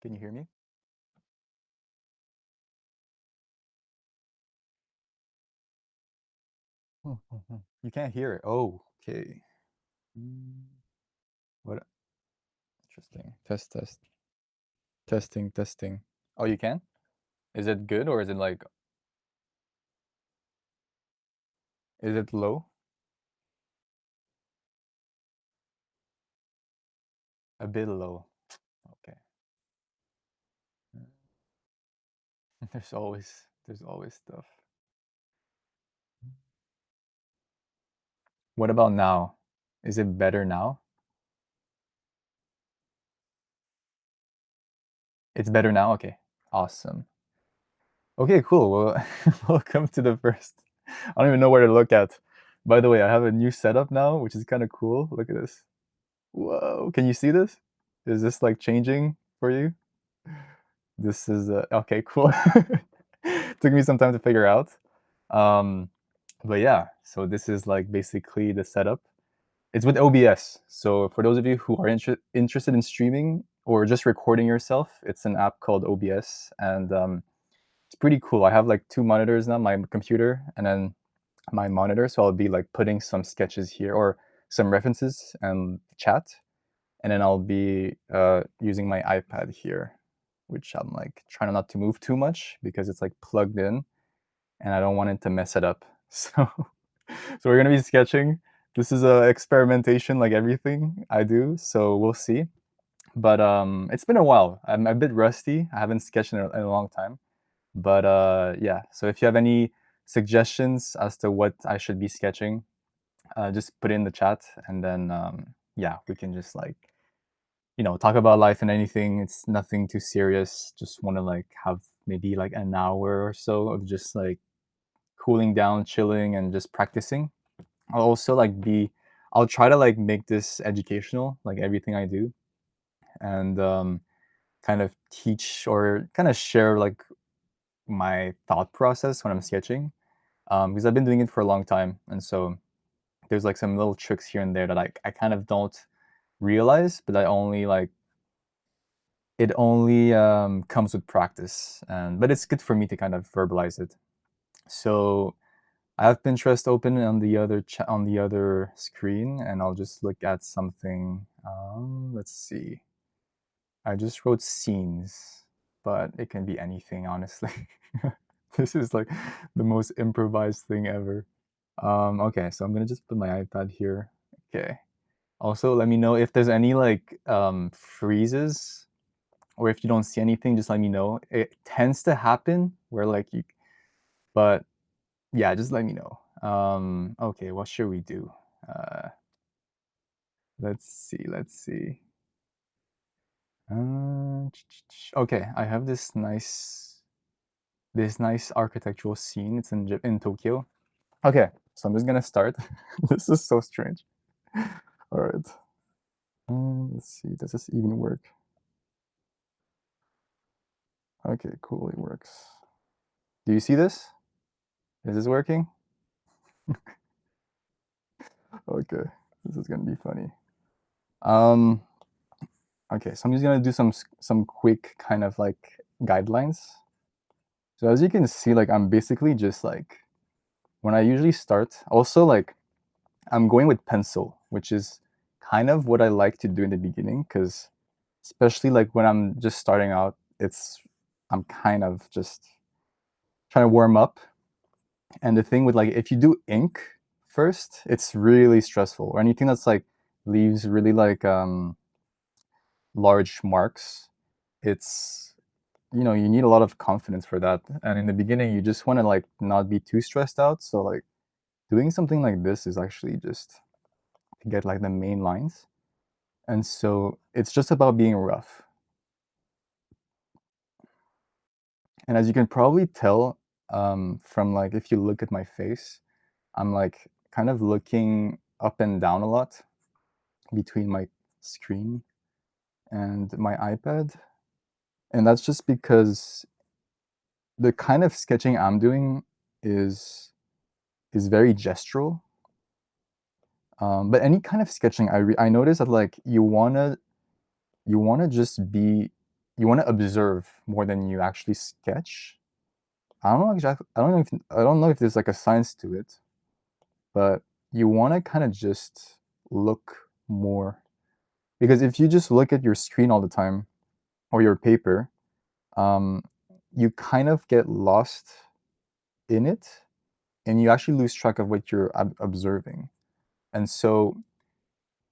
Can you hear me? You can't hear it. Oh, okay. Mm, What? Interesting. Test. Testing. Oh, you can? Is it good or is it like, is it low? A bit low. Okay. There's always stuff. What about now? Is it better now? It's better now? Okay. Awesome. Okay, cool. Well, welcome to the first. I don't even know where to look at. By the way, I have a new setup now, which is kind of cool. Look at this. Whoa, can you see this? Is this like changing for you? This is okay, cool. Took me some time to figure out. Um, but yeah, so this is like basically the setup. It's with OBS. So for those of you who are interested in streaming or just recording yourself, it's an app called OBS, and it's pretty cool. I have like two monitors now, my computer and then my monitor. So I'll be like putting some sketches here or some references and chat, and then I'll be using my iPad here, which I'm like trying not to move too much because it's like plugged in, and I don't want it to mess it up. So we're gonna be sketching. This is a experimentation, like everything I do. So we'll see. But it's been a while. I'm a bit rusty. I haven't sketched in a long time. But yeah. So if you have any suggestions as to what I should be sketching, just put it in the chat, and then yeah, we can just like talk about life and anything. It's nothing too serious. Just want to like have maybe like an hour or so of just like cooling down, chilling, and just practicing. I'll also like I'll try to like make this educational, like everything I do, and kind of teach or kind of share like my thought process when I'm sketching. Because I've been doing it for a long time, and so there's like some little tricks here and there that I kind of don't realize, but I only like it only comes with practice, and but it's good for me to kind of verbalize it. So I have Pinterest open on the on the other screen, and I'll just look at something. Let's see. I just wrote scenes, but it can be anything, honestly. This is like the most improvised thing ever. Okay, so I'm gonna just put my iPad here. Okay. Also, let me know if there's any like freezes, or if you don't see anything, just let me know. It tends to happen where like but yeah, just let me know. Okay, what should we do? Uh, let's see. Okay, I have this nice architectural scene. It's in Tokyo. Okay, so I'm just gonna start. This is so strange. All right. Let's see. Does this even work? Okay, cool. It works. Do you see this? Is this working? Okay, this is gonna be funny. Um, okay, so I'm just gonna do some quick kind of like guidelines. So as you can see, like I'm basically just like when I usually start. Also, like I'm going with pencil, which is kind of what I like to do in the beginning, because especially like when I'm just starting out, I'm kind of just trying to warm up. And the thing with like if you do ink first, it's really stressful. Or anything that's like leaves really like large marks. It's you need a lot of confidence for that. And in the beginning, you just want to like not be too stressed out. So like doing something like this is actually just to get like the main lines. And so it's just about being rough. And as you can probably tell from like if you look at my face, I'm like kind of looking up and down a lot between my screen and my iPad. And that's just because the kind of sketching I'm doing is is very gestural. But any kind of sketching, I notice that like you wanna just be you want to observe more than you actually sketch. I don't know exactly. I don't know if there's like a science to it, but you want to kind of just look more, because if you just look at your screen all the time or your paper, um, you kind of get lost in it, and you actually lose track of what you're observing. And so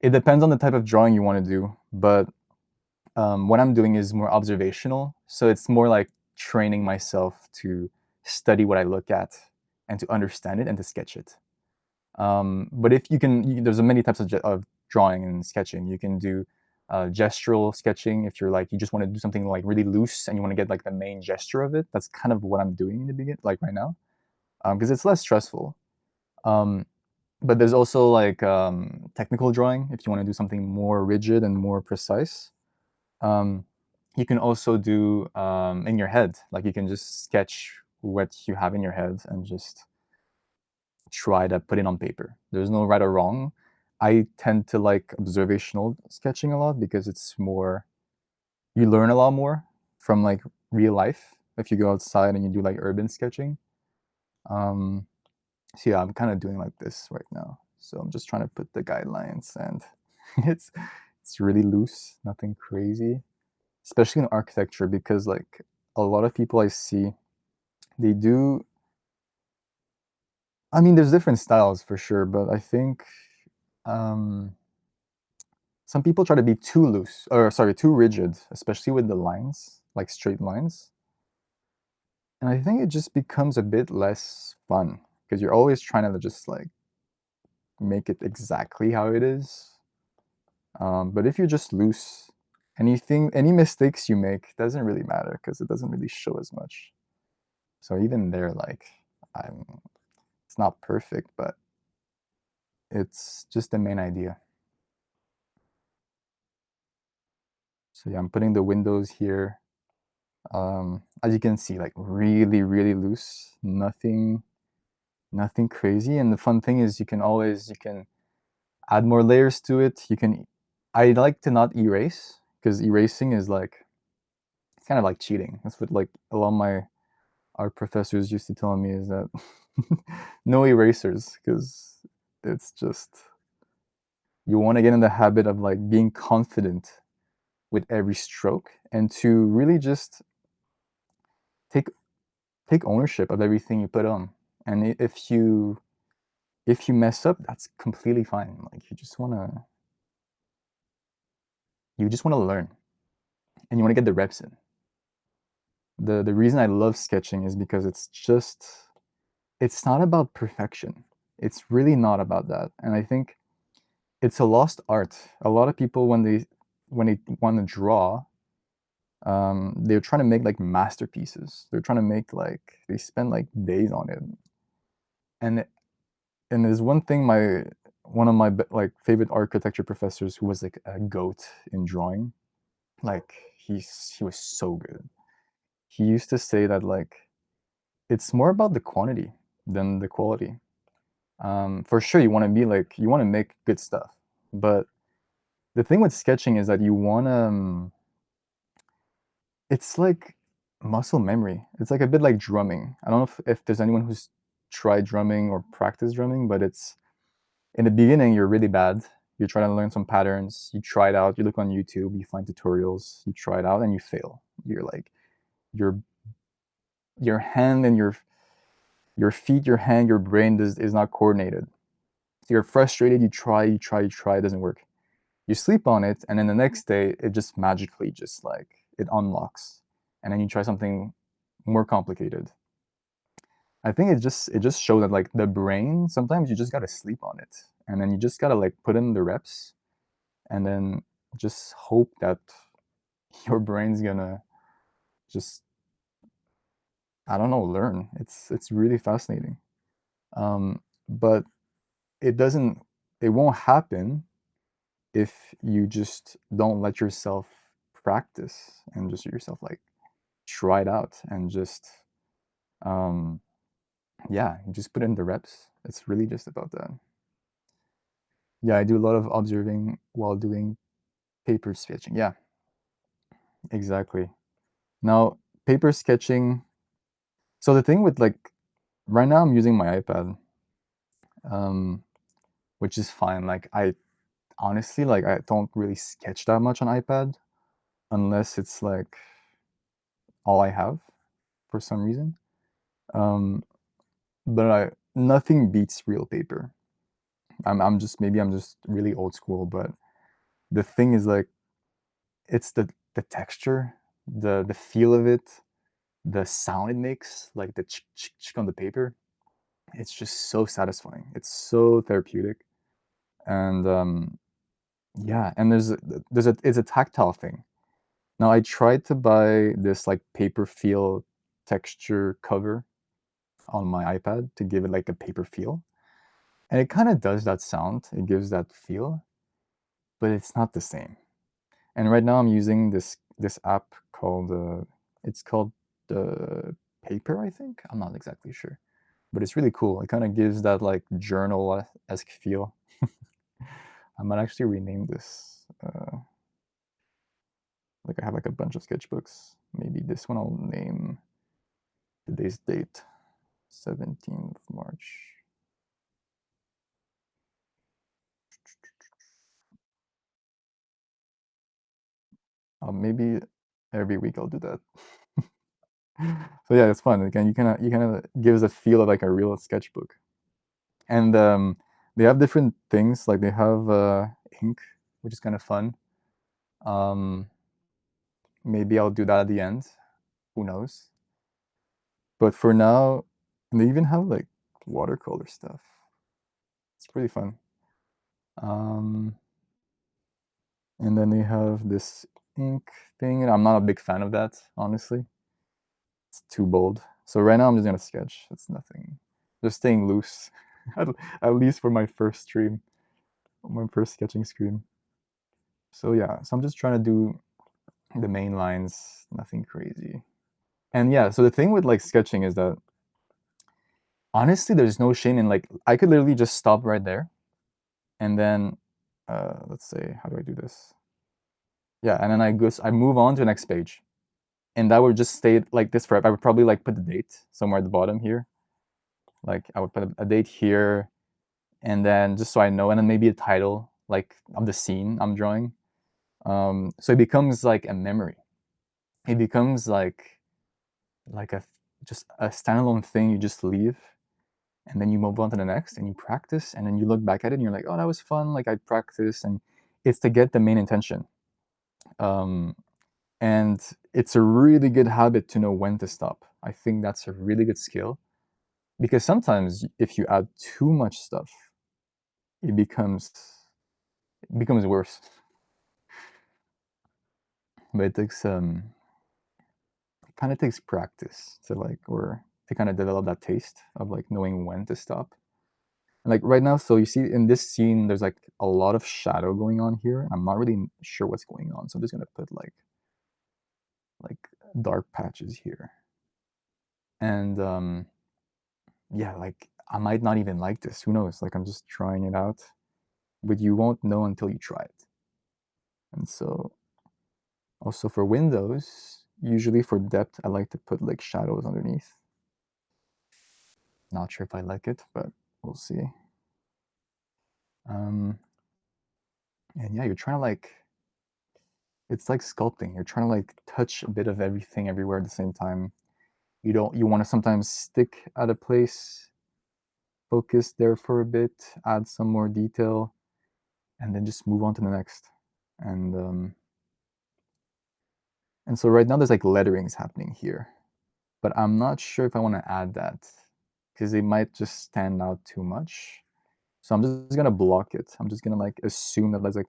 it depends on the type of drawing you want to do, but what I'm doing is more observational. So it's more like training myself to study what I look at and to understand it and to sketch it. But if you can, there's many types of drawing and sketching. You can do gestural sketching if you're like, you just want to do something like really loose and you want to get like the main gesture of it. That's kind of what I'm doing in the beginning, like right now, because it's less stressful. Um, but there's also like technical drawing if you want to do something more rigid and more precise. Um, you can also do in your head, like you can just sketch what you have in your head and just try to put it on paper. There's no right or wrong. I tend to like observational sketching a lot because it's more, you learn a lot more from like real life if you go outside and you do like urban sketching. Um, so yeah, I'm kind of doing like this right now. So I'm just trying to put the guidelines, and it's it's really loose, nothing crazy, especially in architecture, because like a lot of people I see, they do, I mean, there's different styles for sure, but I think um, some people try to be too loose, or sorry, too rigid, especially with the lines, like straight lines. And I think it just becomes a bit less fun because you're always trying to just like make it exactly how it is. But if you're just loose, any mistakes you make doesn't really matter because it doesn't really show as much. So even there, like, I'm, it's not perfect, but it's just the main idea. So yeah, I'm putting the windows here. As you can see, like really, really loose, nothing crazy. And the fun thing is you can add more layers to it. I like to not erase, because erasing is like, it's kind of like cheating. That's what like a lot of my art professors used to tell me, is that no erasers, because it's just, you want to get in the habit of like being confident with every stroke and to really just take take ownership of everything you put on. And if you mess up, that's completely fine. Like you just want to learn, and you want to get the reps in. The reason I love sketching is because it's not about perfection. It's really not about that. And I think it's a lost art. A lot of people, when they want to draw, they're trying to make like masterpieces. They're trying to make like, they spend like days on it. And and there's one thing, my one of my like favorite architecture professors, who was like a goat in drawing, like he was so good. He used to say that like it's more about the quantity than the quality. For sure, you want to be like, you want to make good stuff, but the thing with sketching is that you want to it's like muscle memory. It's like a bit like drumming. I don't know if there's anyone who's tried drumming or practiced drumming, but it's, in the beginning you're really bad. You try to learn some patterns, you try it out, you look on YouTube, you find tutorials, you try it out, and you fail. You're like, your your hand and your feet, your hand, your brain is not coordinated. So you're frustrated, you try, it doesn't work. You sleep on it, and then the next day it just magically just like it unlocks. And then you try something more complicated. I think it just shows that like the brain, sometimes you just gotta sleep on it. And then you just gotta like put in the reps, and then just hope that your brain's gonna just, I don't know, learn. It's really fascinating. But it doesn't it won't happen if you just don't let yourself practice and just yourself like try it out and just um yeah, you just put in the reps. It's really just about that. Yeah, I do a lot of observing while doing paper sketching. Yeah, exactly. Now, paper sketching. So the thing with like right now, I'm using my iPad, um, which is fine. Like I honestly like I don't really sketch that much on iPad unless it's like all I have for some reason. Um, but nothing beats real paper. I'm just maybe I'm just really old school, but the thing is like it's the texture, the feel of it, the sound it makes, like the chick chick chick on the paper. It's just so satisfying. It's so therapeutic, and yeah, and there's a it's a tactile thing. Now I tried to buy this like paper feel texture cover on my iPad to give it like a paper feel, and it kind of does that sound. It gives that feel, but it's not the same. And right now I'm using this app called it's called the Paper, I think. I'm not exactly sure, but it's really cool. It kind of gives that like journal-esque feel. I might actually rename this. Like I have like a bunch of sketchbooks. Maybe this one I'll name today's date, 17th of March. Maybe every week I'll do that. So yeah, it's fun. Again, you kind of gives a feel of like a real sketchbook. And they have different things. Like they have ink, which is kind of fun. Um, maybe I'll do that at the end. Who knows? But for now, they even have like watercolor stuff. It's pretty fun. Um, and then they have this ink thing, and I'm not a big fan of that, honestly. It's too bold. So right now I'm just gonna sketch. It's nothing. Just staying loose, at least for my first stream, my first sketching stream. So yeah, so I'm just trying to do the main lines, nothing crazy. And yeah, so the thing with like sketching is that honestly, there's no shame in like I could literally just stop right there, and then let's say, how do I do this? Yeah, and then I move on to the next page, and that would just stay like this forever. I would probably like put the date somewhere at the bottom here. Like I would put a date here, and then just so I know, and then maybe a title like of the scene I'm drawing. So it becomes like a memory. It becomes like a just a standalone thing you just leave, and then you move on to the next and you practice, and then you look back at it and you're like, oh, that was fun, like I practiced. And it's to get the main intention. um, and it's a really good habit to know when to stop. I think that's a really good skill, because sometimes if you add too much stuff, it becomes worse. But it takes it kind of takes practice to like, or to kind of develop that taste of like knowing when to stop. And like right now, so you see in this scene, there's like a lot of shadow going on here. I'm not really sure what's going on, so I'm just gonna put like dark patches here. And yeah, like I might not even like this. Who knows? Like I'm just trying it out, but you won't know until you try it. And so also for windows, usually for depth, I like to put like shadows underneath. Not sure if I like it, but we'll see. Um, and yeah, you're trying to like, it's like sculpting. You're trying to like touch a bit of everything everywhere at the same time. You want to sometimes stick at a place, focus there for a bit, add some more detail, and then just move on to the next. And and so right now there's like letterings happening here, but I'm not sure if I want to add that because it might just stand out too much. So I'm just gonna block it. I'm just gonna like assume that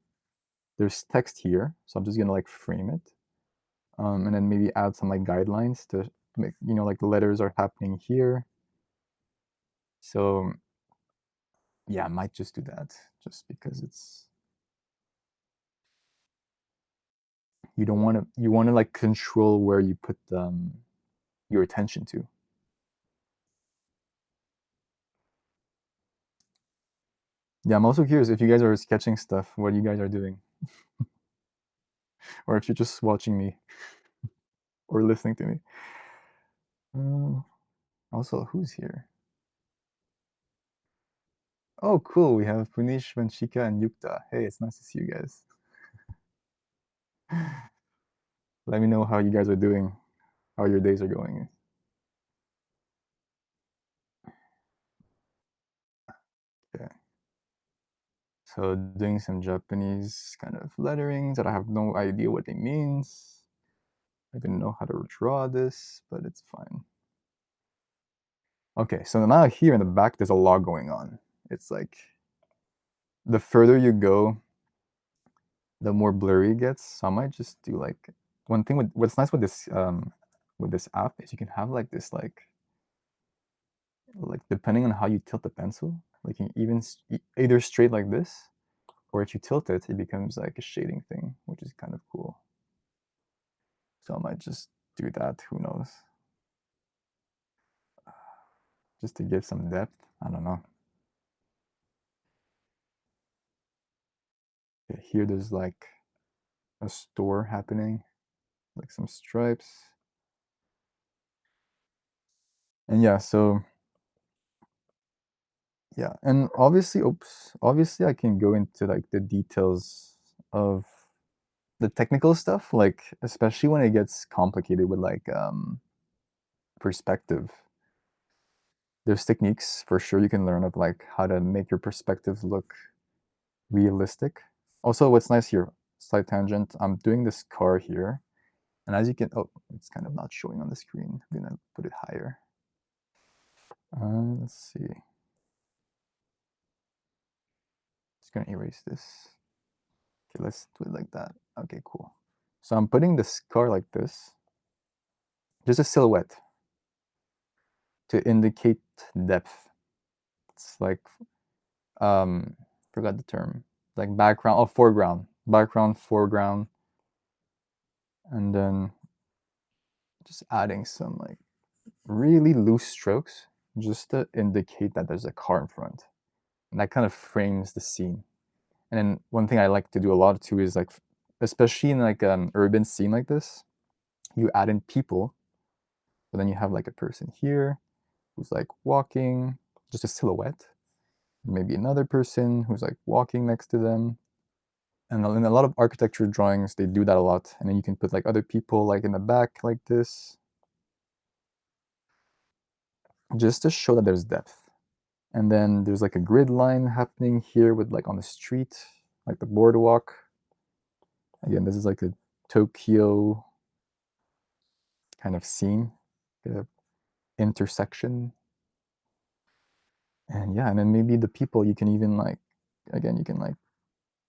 there's text here, so I'm just gonna like frame it, and then maybe add some like guidelines to make, like the letters are happening here. So yeah, I might just do that just because it's you want to like control where you put your attention to. Yeah, I'm also curious if you guys are sketching stuff, what you guys are doing, or if you're just watching me. or listening to me. Also, who's here? Oh, cool. We have Punish, Vanchika, and Yukta. Hey, it's nice to see you guys. Let me know how you guys are doing, how your days are going. Okay. So doing some Japanese kind of letterings that I have no idea what it means. I don't know how to draw this, but it's fine. Okay, so now here in the back, there's a lot going on. It's like the further you go, the more blurry it gets. So I might just do like one thing with what's nice with this app is you can have like this like depending on how you tilt the pencil, like you can even either straight like this, or if you tilt it, it becomes like a shading thing, which is kind of cool. So I might just do that. Who knows? Just to give some depth. I don't know. Okay, here there's like a store happening, like some stripes. And yeah, so yeah, and obviously I can go into like the details of the technical stuff, like especially when it gets complicated with like perspective. There's techniques for sure you can learn of like how to make your perspective look realistic. Also, what's nice here, slight tangent, I'm doing this car here, and as you can, oh, it's kind of not showing on the screen. I'm gonna put it higher. Let's see. Just gonna erase this. Okay, let's do it like that. Okay, cool. So I'm putting this car like this, just a silhouette to indicate depth. It's like forgot the term. Like background, oh, foreground, background, foreground, and then just adding some like really loose strokes just to indicate that there's a car in front, and that kind of frames the scene. And then one thing I like to do a lot too is like, especially in like an urban scene like this, you add in people, but then you have like a person here who's like walking, just a silhouette, maybe another person who's like walking next to them. And in a lot of architecture drawings, they do that a lot. And then you can put like other people like in the back like this, just to show that there's depth. And then there's like a grid line happening here with like on the street, like the boardwalk. Again, this is like a Tokyo kind of scene, the intersection. And yeah, and then maybe the people you can even like, again, you can like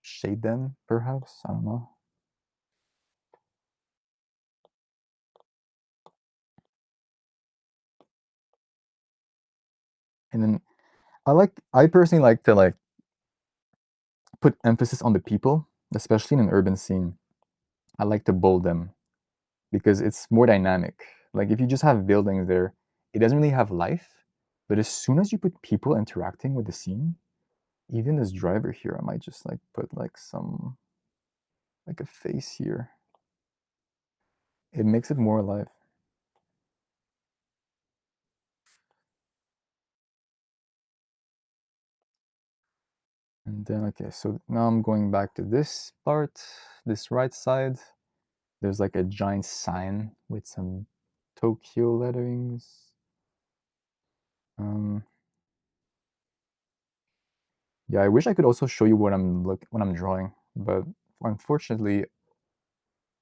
shade them perhaps. I don't know. And then I personally like to like put emphasis on the people, especially in an urban scene. I like to bold them because it's more dynamic. Like if you just have buildings there, it doesn't really have life. But as soon as you put people interacting with the scene, even this driver here, I might just like put like some like a face here. It makes it more alive. And then okay, so now I'm going back to this part, this right side. There's like a giant sign with some Tokyo letterings. Um, yeah, I wish I could also show you what I'm drawing, but unfortunately,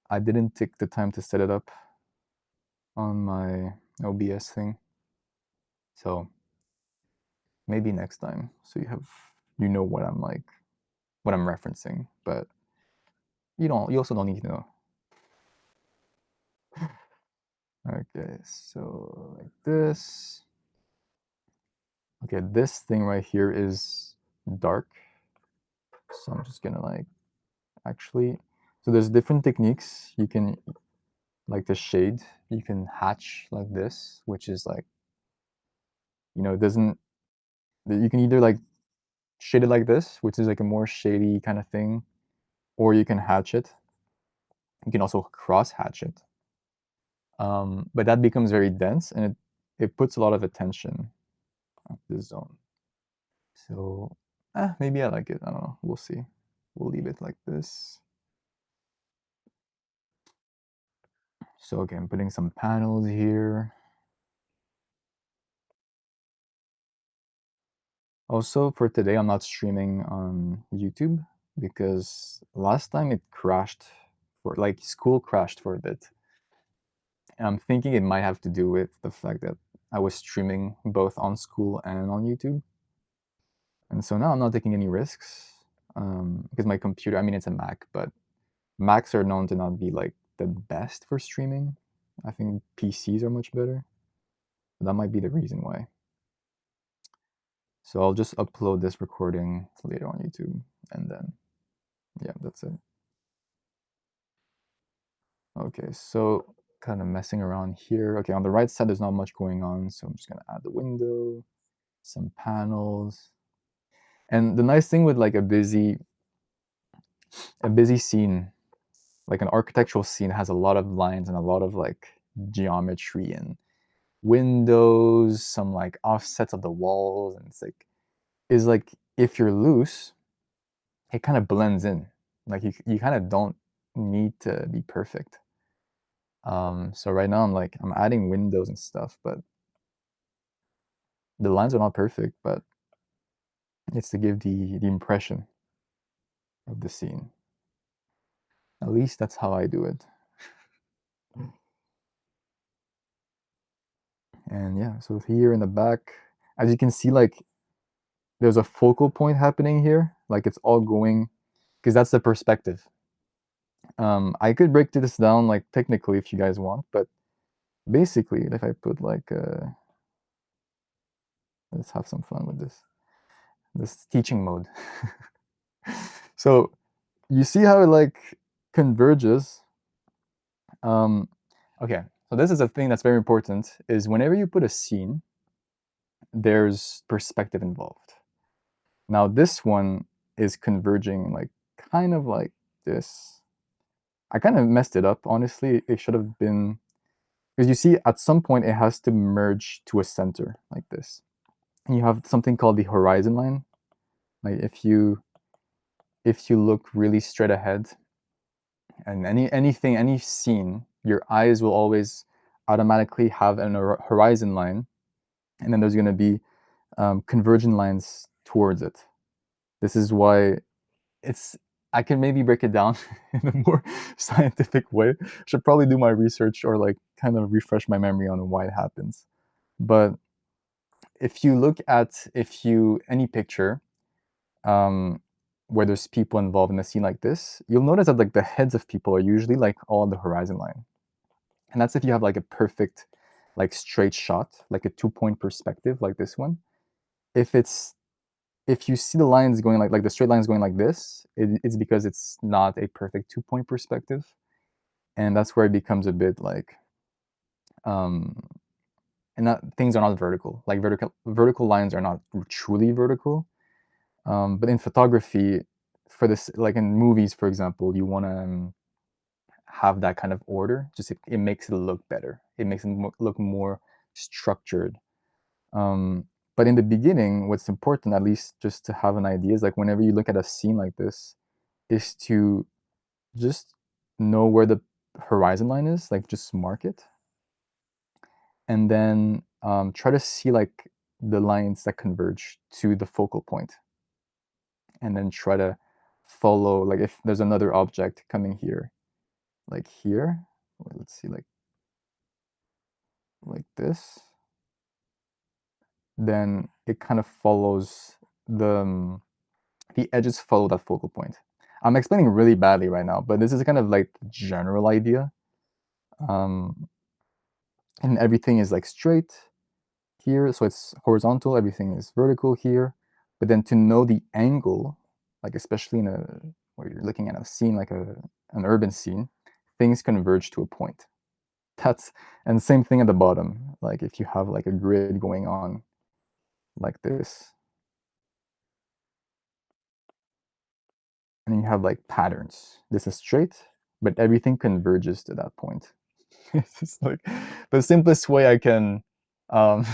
I didn't take the time to set it up on my OBS thing. So maybe next time, so you know what I'm like, what I'm referencing, but you also don't need to know. Okay, so like this. Okay, this thing right here is dark. So I'm just gonna like actually, so there's different techniques. You can like the shade, you can hatch like this, which is like, it doesn't, you can either like shade it like this, which is like a more shady kind of thing, or you can hatch it. You can also cross hatch it. But that becomes very dense, and it puts a lot of attention on this zone. So maybe I like it. I don't know. We'll see. We'll leave it like this. So okay, I'm putting some panels here. Also, for today, I'm not streaming on YouTube because last time it crashed for like school crashed for a bit. And I'm thinking it might have to do with the fact that I was streaming both on school and on YouTube. And so now I'm not taking any risks because my computer, I mean, it's a Mac, but Macs are known to not be like the best for streaming. I think PCs are much better. That might be the reason why. So I'll just upload this recording later on YouTube, and then yeah, that's it. Okay, so kind of messing around here. Okay, on the right side, there's not much going on, so I'm just gonna add the window, some panels. And the nice thing with like a busy scene, like an architectural scene, has a lot of lines and a lot of like geometry and windows, some like offsets of the walls, and it's like is like if you're loose, it kind of blends in. Like you kind of don't need to be perfect. So right now I'm adding windows and stuff, but the lines are not perfect, but it's to give the impression of the scene. At least that's how I do it. And yeah, so here in the back, as you can see, like there's a focal point happening here. Like it's all going, because that's the perspective. I could break this down like technically if you guys want, but basically if I put like, let's have some fun with this teaching mode. So you see how it like converges. Okay, so this is a thing that's very important, is whenever you put a scene, there's perspective involved. Now this one is converging like kind of like this. I kind of messed it up, honestly. It should have been, because you see at some point it has to merge to a center like this. And you have something called the horizon line. Like if you look really straight ahead, and any scene, your eyes will always automatically have an horizon line, and then there's going to be convergent lines towards it. This is why it's, I can maybe break it down in a more scientific way. Should probably do my research or like kind of refresh my memory on why it happens. But if you look at any picture um, where there's people involved in a scene like this, you'll notice that like the heads of people are usually like all on the horizon line. And that's if you have like a perfect like straight shot, like a 2-point perspective like this one. If you see the lines going like the straight lines going like this, it's because it's not a perfect 2-point perspective. And that's where it becomes a bit like um and not, things are not vertical. Like vertical lines are not truly vertical. But in photography, for this, like in movies, for example, you want to have that kind of order. Just it makes it look better. It makes it look more structured. Um, but in the beginning, what's important, at least just to have an idea, is like whenever you look at a scene like this, is to just know where the horizon line is, like just mark it, and then try to see like the lines that converge to the focal point, and then try to follow, like if there's another object coming here, like here, let's see, like this, then it kind of follows the edges follow that focal point. I'm explaining really badly right now, but this is kind of like the general idea. Um, and everything is like straight here, so it's horizontal, everything is vertical here. But then to know the angle, like especially in a where you're looking at a scene like an urban scene, things converge to a point. That's, and same thing at the bottom. Like if you have like a grid going on like this, and you have like patterns. This is straight, but everything converges to that point. It's just like the simplest way I can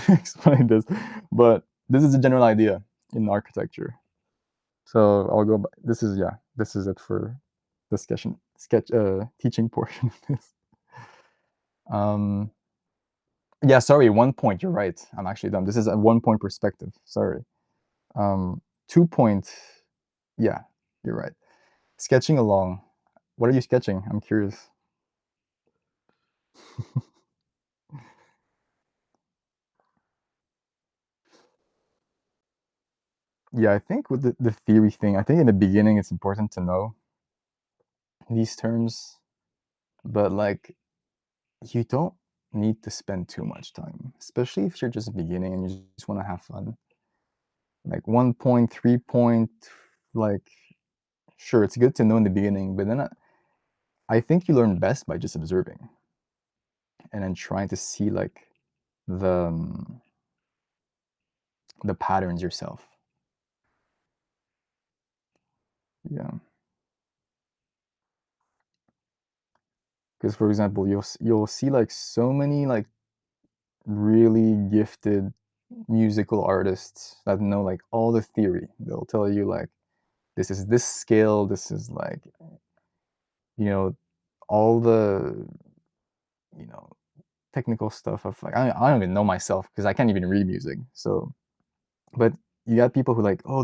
explain this, but this is a general idea in architecture. So I'll go. This is yeah. This is it for the sketch teaching portion of this. Um, yeah. Sorry. 1 point. You're right. I'm actually dumb. This is a 1 point perspective. Sorry. 2 point. Yeah, you're right. Sketching along. What are you sketching? I'm curious. Yeah, I think with the theory thing, I think in the beginning it's important to know these terms, but like you don't need to spend too much time, especially if you're just beginning and you just want to have fun. Like 1 point, 3 point, like sure, it's good to know in the beginning, but then I think you learn best by just observing and then trying to see like the um, the patterns yourself. Yeah, because for example, you'll see like so many like really gifted musical artists that know like all the theory. They'll tell you like this is this scale, this is like you know all the you know technical stuff of like I don't even know myself because I can't even read music. So, but you got people who like oh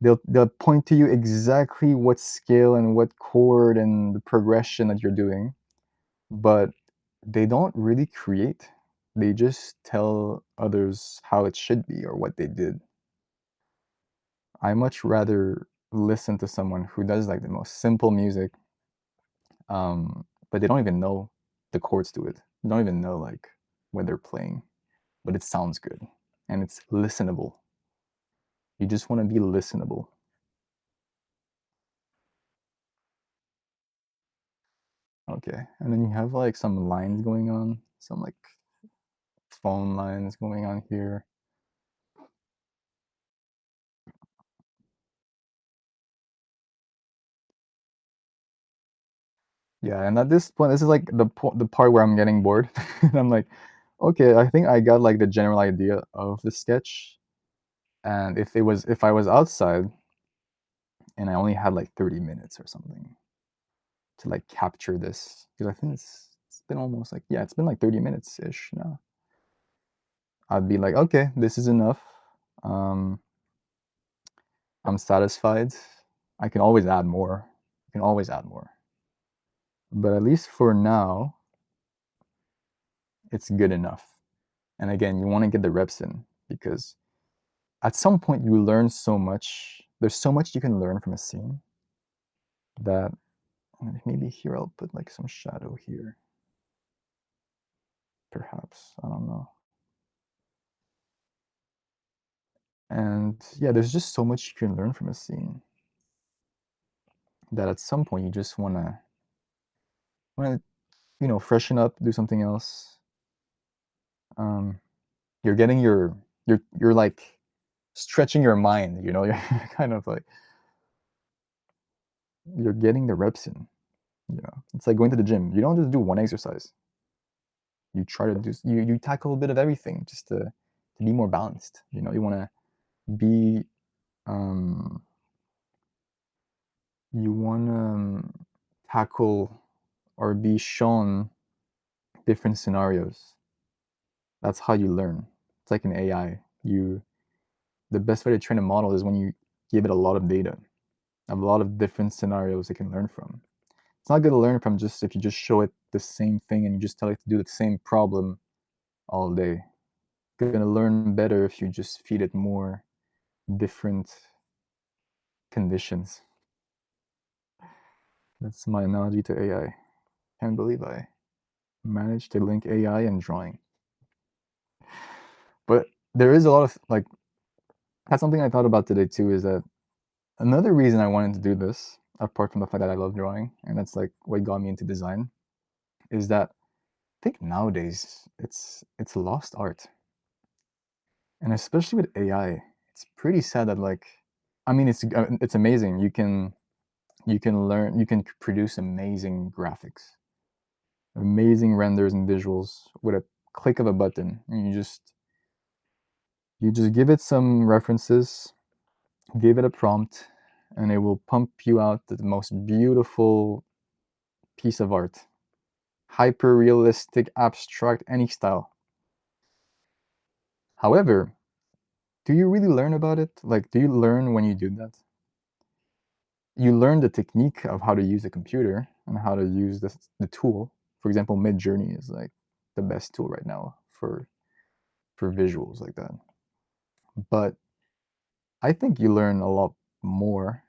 they'll point to you exactly what scale and what chord and the progression that you're doing, but they don't really create. They just tell others how it should be or what they did. I much rather listen to someone who does like the most simple music, but they don't even know the chords to it. They don't even know like what they're playing, but it sounds good and it's listenable. You just want to be listenable. Okay, and then you have like some lines going on, some like phone lines going on here. Yeah, and at this point, this is like the part where I'm getting bored. And I'm like, okay, I think I got like the general idea of the sketch. And if I was outside and I only had like 30 minutes or something to like capture this, because I think it's been almost like yeah, it's been like 30 minutes ish now. I'd be like, okay, this is enough. Um, I'm satisfied. I can always add more. I can always add more. But at least for now, it's good enough. And again, you want to get the reps in because at some point you learn so much. There's so much you can learn from a scene that maybe here I'll put like some shadow here. Perhaps. I don't know. And yeah, there's just so much you can learn from a scene that at some point you just wanna freshen up, do something else. Um, you're getting you're like stretching your mind, you're kind of like you're getting the reps in. It's like going to the gym. You don't just do one exercise. You try to do you tackle a bit of everything just to be more balanced. You want to be um you want to tackle or be shown different scenarios. That's how you learn. It's like an AI. The best way to train a model is when you give it a lot of data, a lot of different scenarios it can learn from. It's not good to learn from just if you just show it the same thing and you just tell it to do the same problem all day. It's gonna learn better if you just feed it more different conditions. That's my analogy to AI. Can't believe I managed to link AI and drawing. But there is a lot of like that's something I thought about today too is that another reason I wanted to do this, apart from the fact that I love drawing, and that's like what got me into design, is that I think nowadays it's a lost art. And especially with AI, it's pretty sad that like I mean it's amazing. You can produce amazing graphics. amazing renders and visuals with a click of a button. And you just give it some references, give it a prompt, and it will pump you out the most beautiful piece of art. Hyper realistic, abstract, any style. However, do you really learn about it? Like, do you learn when you do that? You learn the technique of how to use a computer and how to use the tool. For example, Midjourney is like the best tool right now for visuals like that. But I think you learn a lot more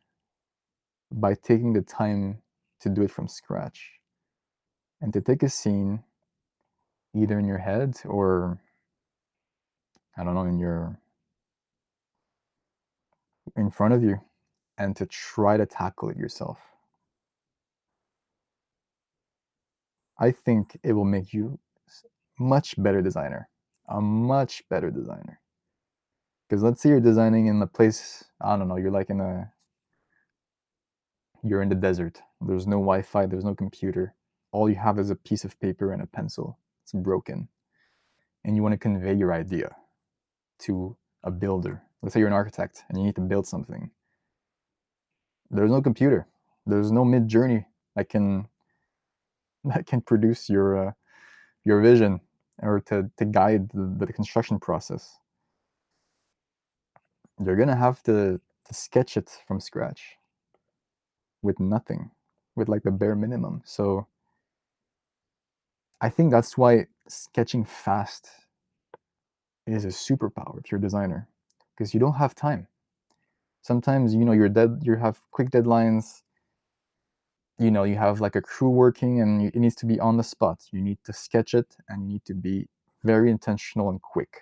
by taking the time to do it from scratch and to take a scene either in your head or I don't know in front of you and to try to tackle it yourself. I think it will make you much better designer, a much better designer. Because let's say you're designing in a place, I don't know, you're in the desert. There's no Wi-Fi, there's no computer. All you have is a piece of paper and a pencil. It's broken. And you want to convey your idea to a builder. Let's say you're an architect and you need to build something. There's no computer. There's no Midjourney that can produce your vision or to guide the construction process. You're gonna have to sketch it from scratch with nothing, with like the bare minimum. So I think that's why sketching fast is a superpower if you're a designer, because you don't have time. Sometimes you have quick deadlines. You have like a crew working and it needs to be on the spot. You need to sketch it and you need to be very intentional and quick.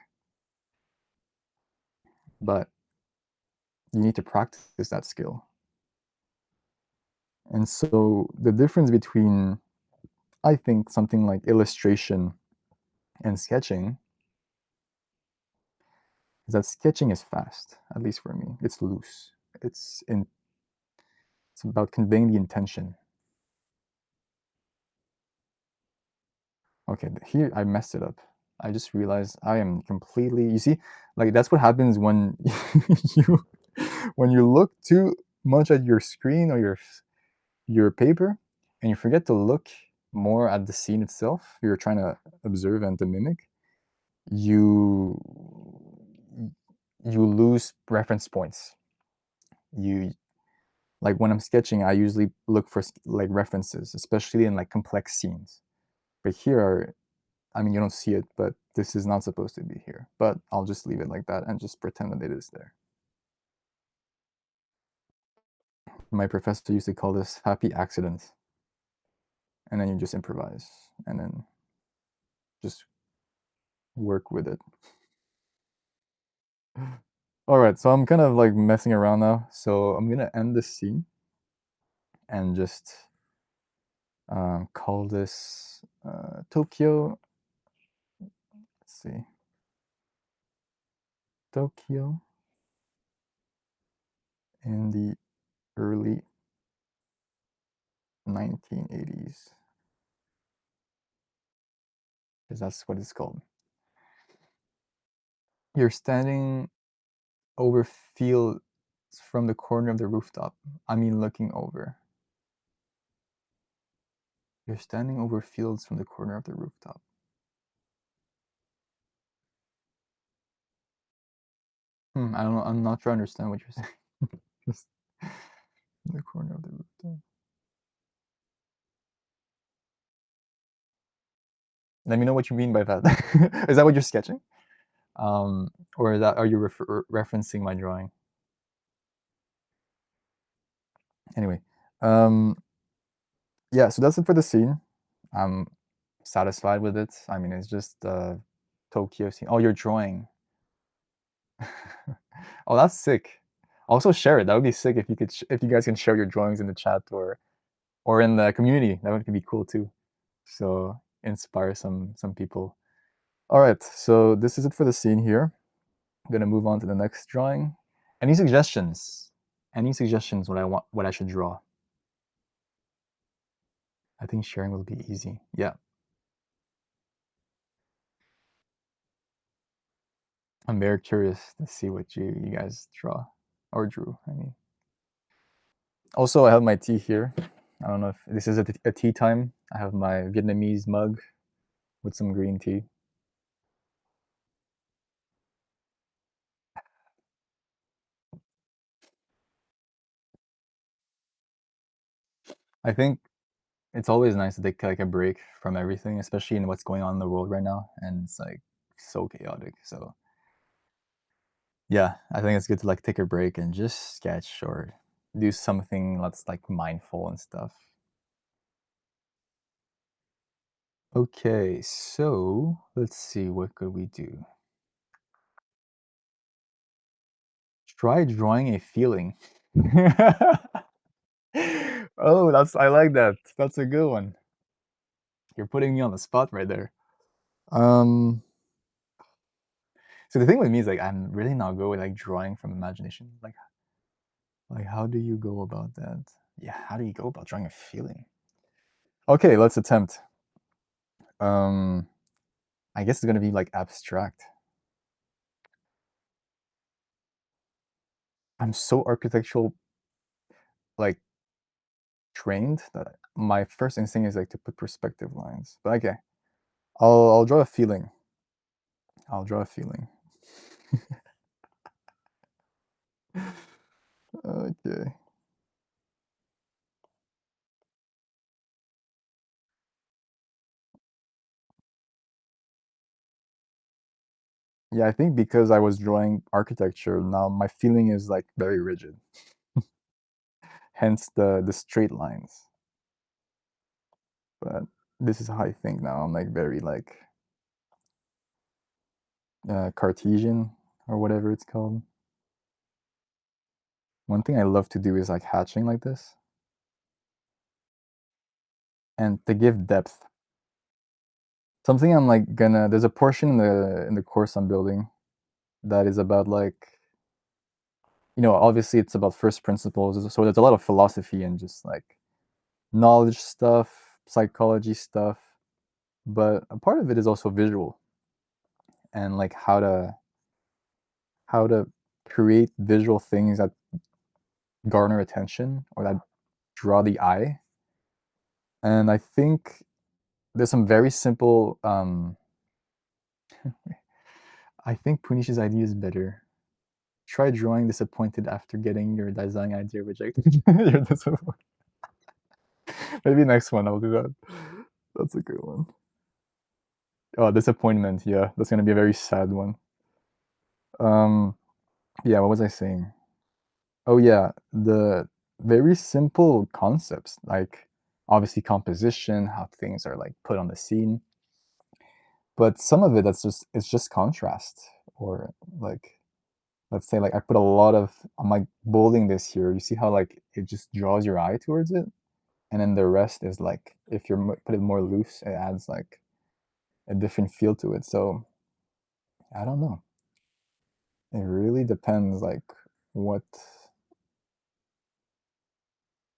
But you need to practice that skill. And so the difference between, I think, something like illustration and sketching is that sketching is fast, at least for me. It's loose. It's about conveying the intention. Okay, here I messed it up. I just realized I am completely, you see, like that's what happens when you when you look too much at your screen or your paper and you forget to look more at the scene itself you're trying to observe and to mimic. You you lose reference points. You like when I'm sketching, I usually look for like references, especially in like complex scenes. But here, I mean, you don't see it, but this is not supposed to be here. But I'll just leave it like that and just pretend that it is there. My professor used to call this happy accidents. And then you just improvise and then just work with it. All right, so I'm kind of like messing around now. So I'm gonna end this scene and just call this Tokyo. Let's see, Tokyo in the early 1980s, because that's what it's called. You're standing over fields from the corner of the rooftop. I mean, looking over. You're standing over fields from the corner of the rooftop. I don't know. I'm not sure I understand what you're saying. Just in the corner of the rooftop. Let me know what you mean by that. Is that what you're sketching? Or are you referencing my drawing? Anyway, yeah. So that's it for the scene. I'm satisfied with it. I mean, it's just Tokyo scene. Oh, you're drawing. Oh, that's sick. Also share it. That would be sick if if you guys can share your drawings in the chat or in the community. That would be cool too. So inspire some people. All right. So this is it for the scene here. I'm gonna move on to the next drawing. Any suggestions? Any suggestions what I should draw? I think sharing will be easy. Yeah. I'm very curious to see what you guys draw or drew. I mean, also I have my tea here. I don't know if this is a tea time. I have my Vietnamese mug with some green tea. I think it's always nice to take like a break from everything, especially in what's going on in the world right now, and it's like so chaotic. So yeah, I think it's good to like take a break and just sketch or do something that's like mindful and stuff. Okay, so let's see, what could we do? Try drawing a feeling. Oh, I like that. That's a good one. You're putting me on the spot right there. Um, so the thing with me is like I'm really not good with like drawing from imagination. Like how do you go about that? Yeah, how do you go about drawing a feeling? Okay, let's attempt. Um, I guess it's gonna be like abstract. I'm so architectural like trained that my first instinct is like to put perspective lines. But okay, I'll draw a feeling. I'll draw a feeling. Okay. Yeah, I think because I was drawing architecture, now my feeling is like very rigid. Hence the straight lines. But this is how I think now. I'm like very like Cartesian or whatever it's called. One thing I love to do is like hatching like this, and to give depth. Something I'm like gonna. There's a portion in the course I'm building that is about like, obviously it's about first principles. So there's a lot of philosophy and just like knowledge stuff, psychology stuff, but a part of it is also visual and like how to create visual things that garner attention or that draw the eye. And I think there's some very simple. I think Punish's idea is better. Try drawing disappointed after getting your design idea rejected. You're disappointed. Maybe next one I'll do that. That's a good one. Oh, disappointment. Yeah, that's gonna be a very sad one. Um, yeah. What was I saying? Oh yeah, the very simple concepts like obviously composition, how things are like put on the scene, but some of it it's just contrast or like let's say like I put a lot of I'm like bolding this here. You see how like it just draws your eye towards it, and then the rest is like if you put it more loose, it adds like a different feel to it. So I don't know. It really depends like what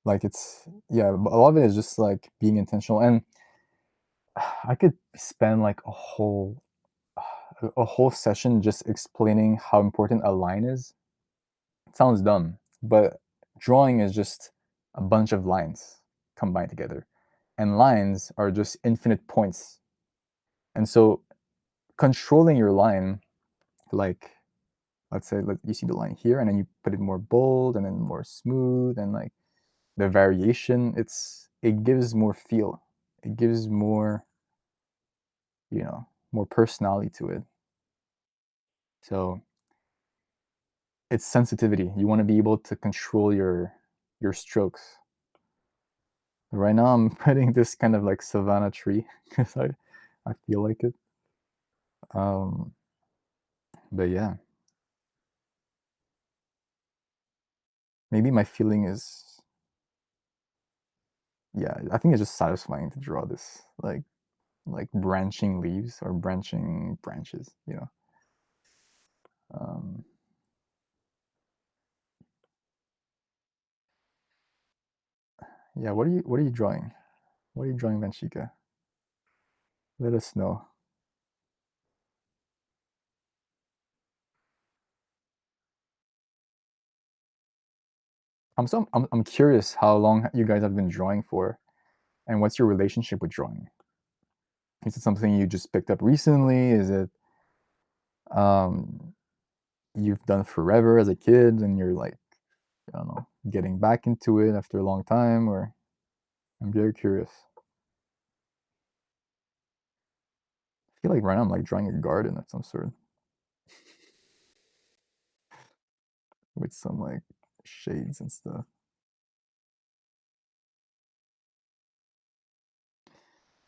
like it's yeah, a lot of it is just like being intentional and I could spend like a whole session just explaining how important a line is. It sounds dumb, but drawing is just a bunch of lines combined together. And lines are just infinite points. And so controlling your line, like let's say you see the line here and then you put it more bold and then more smooth and like the variation, it gives more feel. It gives more personality to it. So it's sensitivity. You want to be able to control your strokes. Right now, I'm putting this kind of like savanna tree because I feel like it. Um, but yeah, maybe my feeling is yeah. I think it's just satisfying to draw this like branching leaves or branching branches. Um, yeah. What are you drawing? What are you drawing, Vanshika? Let us know. I'm curious how long you guys have been drawing for, and what's your relationship with drawing? Is it something you just picked up recently? Is it um, you've done forever as a kid and you're like, I don't know, getting back into it after a long time? Or I'm very curious. I feel like right now I'm like drawing a garden of some sort with some like shades and stuff.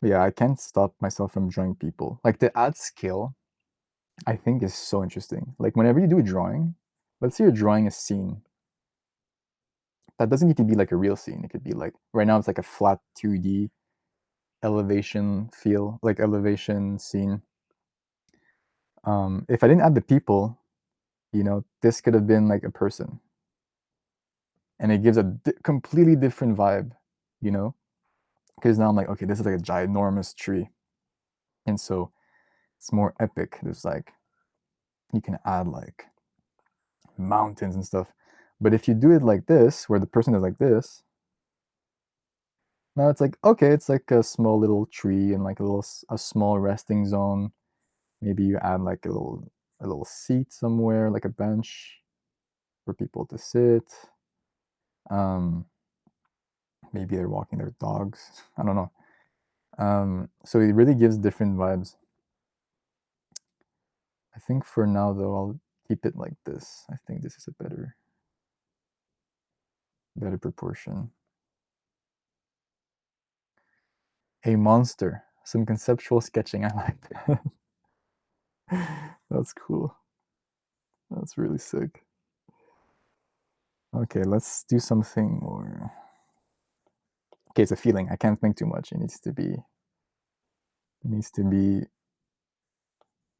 But yeah, I can't stop myself from drawing people. Like the add skill, I think is so interesting. Like whenever you do a drawing, let's say you're drawing a scene. That doesn't need to be like a real scene. It could be like right now it's like a flat 2D elevation feel, like elevation scene. If I didn't add the people, this could have been like a person, and it gives a completely different vibe, you know. Because now I'm like, okay, this is like a ginormous tree, and so it's more epic. There's like you can add like mountains and stuff. But if you do it like this, where the person is like this, now it's like okay, it's like a small little tree and like a small resting zone. Maybe you add like a little seat somewhere, like a bench for people to sit. Um, maybe they're walking their dogs. I don't know. So it really gives different vibes. I think for now though, I'll keep it like this. I think this is a better proportion. A monster. Some conceptual sketching. I like that. That's cool. That's really sick. Okay, let's do something more. Okay, it's a feeling. I can't think too much. It needs to be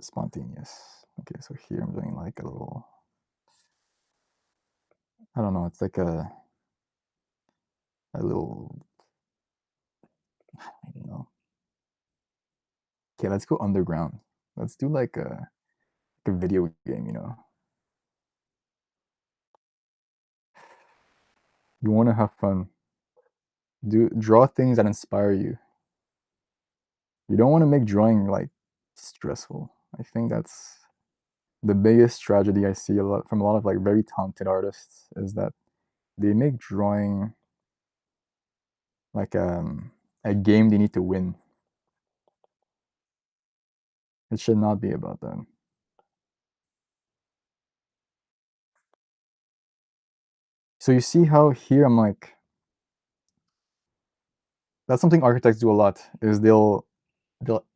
spontaneous. Okay, so here I'm doing like a little, I don't know, it's like a little, I don't know. Okay, let's go underground. Let's do like a video game. You want to have fun. Draw things that inspire you. You don't want to make drawing like stressful. I think that's the biggest tragedy I see a lot of like very talented artists is that they make drawing like a game they need to win. It should not be about that. So you see how here I'm like, that's something architects do a lot is they'll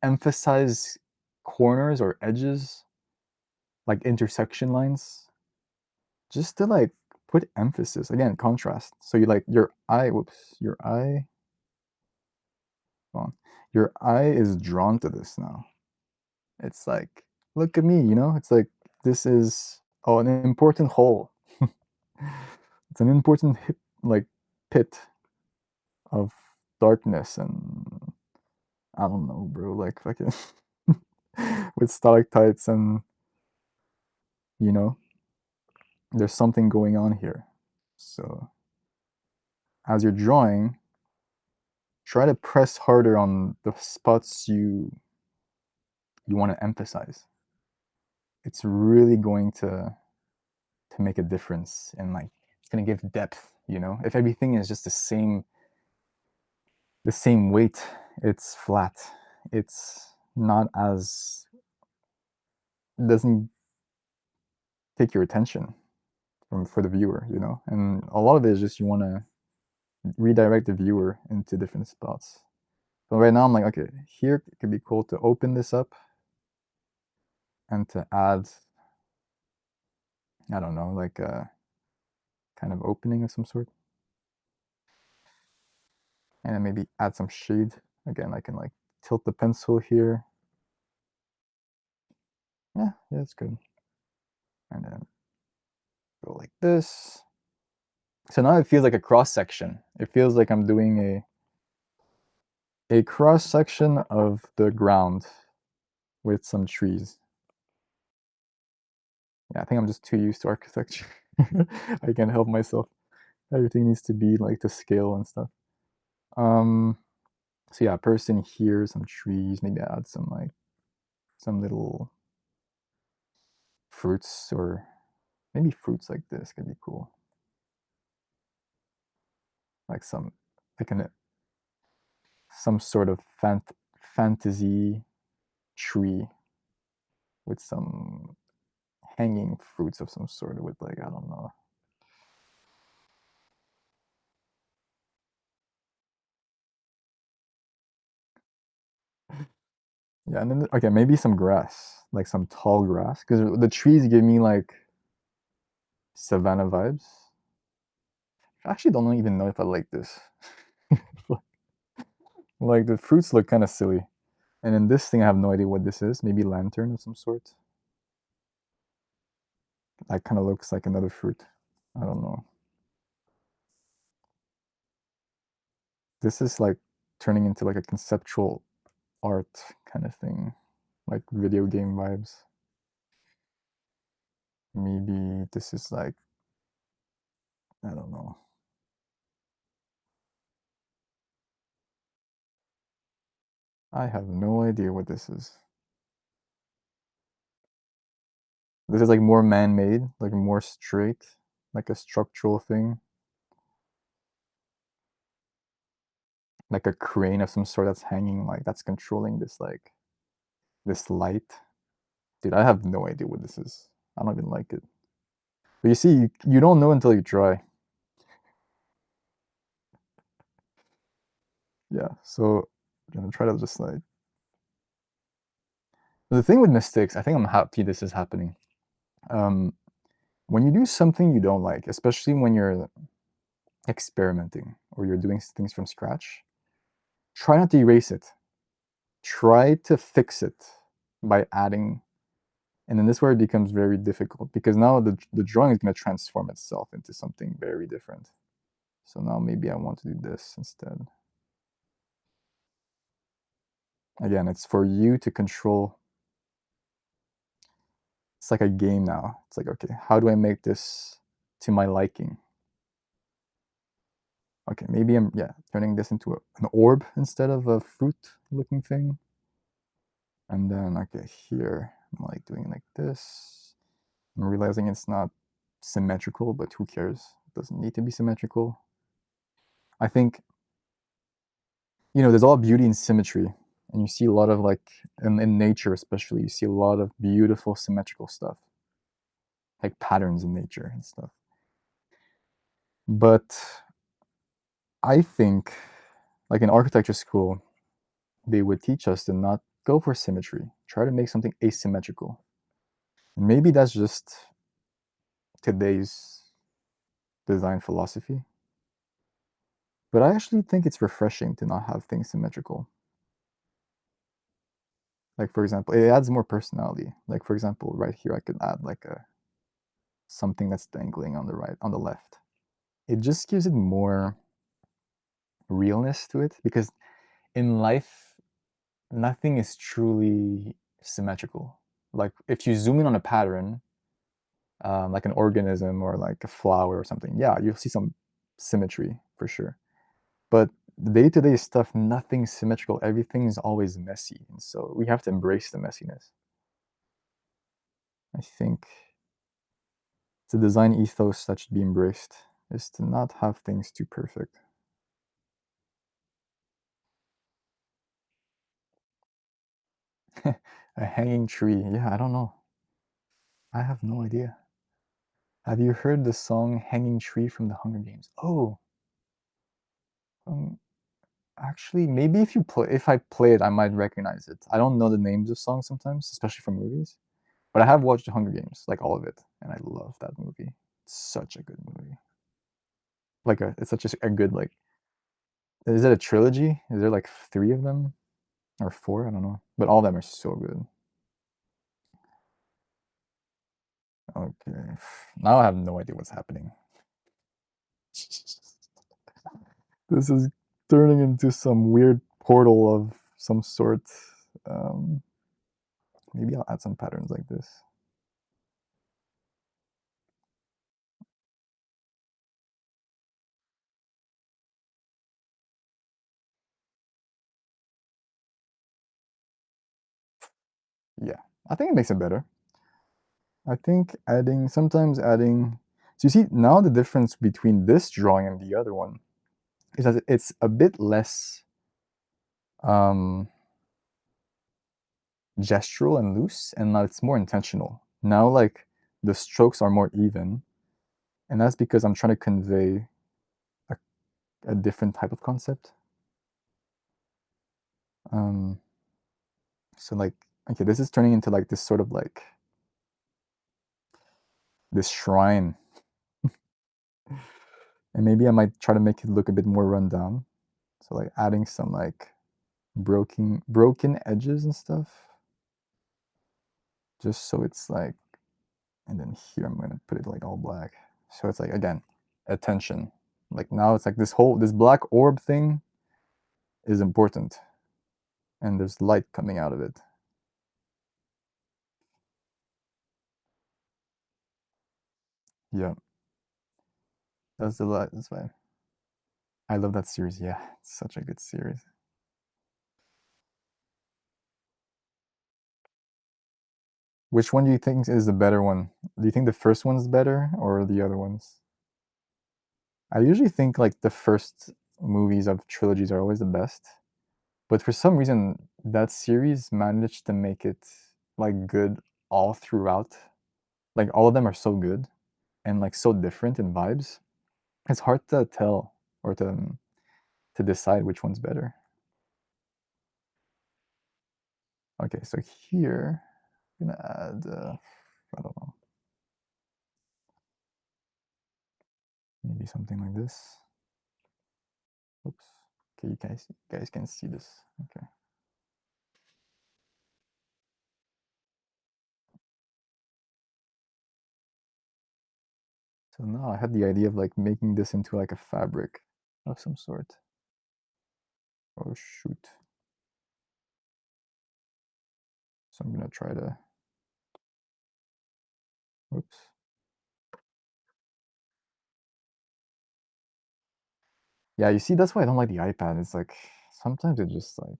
emphasize corners or edges, like intersection lines, just to like put emphasis. Again, contrast. So you like your eye is drawn to this now. It's like, look at me, it's like this is an important hole. It's an important like pit of darkness and I don't know, bro, like fucking with stalactites and you know, there's something going on here. So as you're drawing, try to press harder on the spots you want to emphasize. It's really going to make a difference and like it's going to give depth. If everything is just the same weight, it's flat. It's not as it doesn't take your attention for the viewer. And a lot of it is just you want to redirect the viewer into different spots. So right now I'm like, okay, here it could be cool to open this up and to add, I don't know, like a kind of opening of some sort. And then maybe add some shade. Again, I can like tilt the pencil here. Yeah, it's good. And then go like this. So now it feels like a cross section. It feels like I'm doing a cross section of the ground with some trees. Yeah, I think I'm just too used to architecture. I can't help myself. Everything needs to be like to scale and stuff. Um, so yeah, person here, some trees, maybe add some like some little fruits or maybe fruits like this could be cool. Like like some sort of fantasy tree with some hanging fruits of some sort with like I don't know. Yeah, and then okay, maybe some grass, like some tall grass, because the trees give me like savanna vibes. I actually don't even know if I like this. Like the fruits look kind of silly, and then this thing I have no idea what this is. Maybe lantern of some sort. That kind of looks like another fruit. I don't know. This is like turning into like a conceptual art kind of thing, like video game vibes. Maybe this is like I don't know. I have no idea what this is. This is like more man-made, like more straight, like a structural thing, like a crane of some sort that's hanging, like that's controlling this like this light. Dude, I have no idea what this is. I don't even like it. But you see, you don't know until you try. Yeah, so I'm gonna try to just like. The thing with mistakes, I think I'm happy this is happening. Um, when you do something you don't like, especially when you're experimenting or you're doing things from scratch, try not to erase it. Try to fix it by adding, and then this is where it becomes very difficult because now the drawing is going to transform itself into something very different. So now maybe I want to do this instead. Again, it's for you to control. It's like a game now. It's like, okay, how do I make this to my liking? Okay, maybe I'm, yeah, turning this into an orb instead of a fruit looking thing. And then, okay, here, I'm like doing like this. I'm realizing it's not symmetrical, but who cares? It doesn't need to be symmetrical. I think, there's all beauty in symmetry. And you see a lot of like, in nature especially, you see a lot of beautiful symmetrical stuff, like patterns in nature and stuff. But I think, like in architecture school, they would teach us to not go for symmetry, try to make something asymmetrical. And maybe that's just today's design philosophy. But I actually think it's refreshing to not have things symmetrical. Like for example, it adds more personality. Like for example, right here I could add like a something that's dangling on the right, on the left. It just gives it more realness to it because in life nothing is truly symmetrical. Like if you zoom in on a pattern, like an organism or like a flower or something, yeah, you'll see some symmetry for sure. But day-to-day stuff, nothing's symmetrical. Everything is always messy, and so we have to embrace the messiness. I think it's a design ethos that should be embraced, is to not have things too perfect. A hanging tree, yeah, I don't know. I have no idea. Have you heard the song "Hanging Tree" from the Hunger Games? Oh, um, actually, maybe if I play it, I might recognize it. I don't know the names of songs sometimes, especially from movies. But I have watched the Hunger Games, like all of it, and I love that movie. It's such a good movie. It's such a good like. Is it a trilogy? Is there like three of them or four? I don't know, but all of them are so good. Okay, now I have no idea what's happening. This is turning into some weird portal of some sort. Um, Maybe I'll add some patterns like this. Yeah, I think it makes it better. I think sometimes adding, so you see now the difference between this drawing and the other one is that it's a bit less um, gestural and loose, and now it's more intentional. Now, like, the strokes are more even, and that's because I'm trying to convey a different type of concept. Um, so like, okay, this is turning into like this sort of like this shrine, and maybe I might try to make it look a bit more run down. So like adding some like broken edges and stuff, just so it's like, and then here I'm gonna put it like all black, so it's like, again, attention. Like now it's like this black orb thing is important, and there's light coming out of it. Yeah, that's the light. That's why I love that series. Yeah, it's such a good series. Which one do you think is the better one? Do you think the first one's better or the other ones? I usually think like the first movies of trilogies are always the best, but for some reason that series managed to make it like good all throughout. Like all of them are so good and like so different in vibes. It's hard to tell or to decide which one's better. Okay, so here I'm gonna add I don't know, maybe something like this. Oops. Okay, you guys can see this. Okay. So now I had the idea of like making this into like a fabric of some sort. Oh shoot. So I'm gonna try to, oops. Yeah, you see, that's why I don't like the iPad. It's like, sometimes it just like,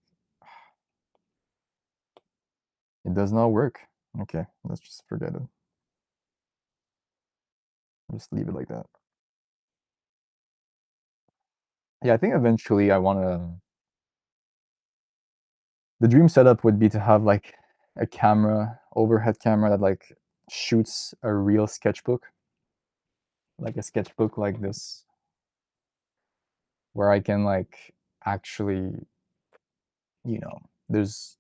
it does not work. Okay, let's just forget it. Just leave it like that. Yeah, I think eventually I wanna, the dream setup would be to have like a camera, overhead camera that like shoots a real sketchbook, like a sketchbook like this, where I can like actually, you know, there's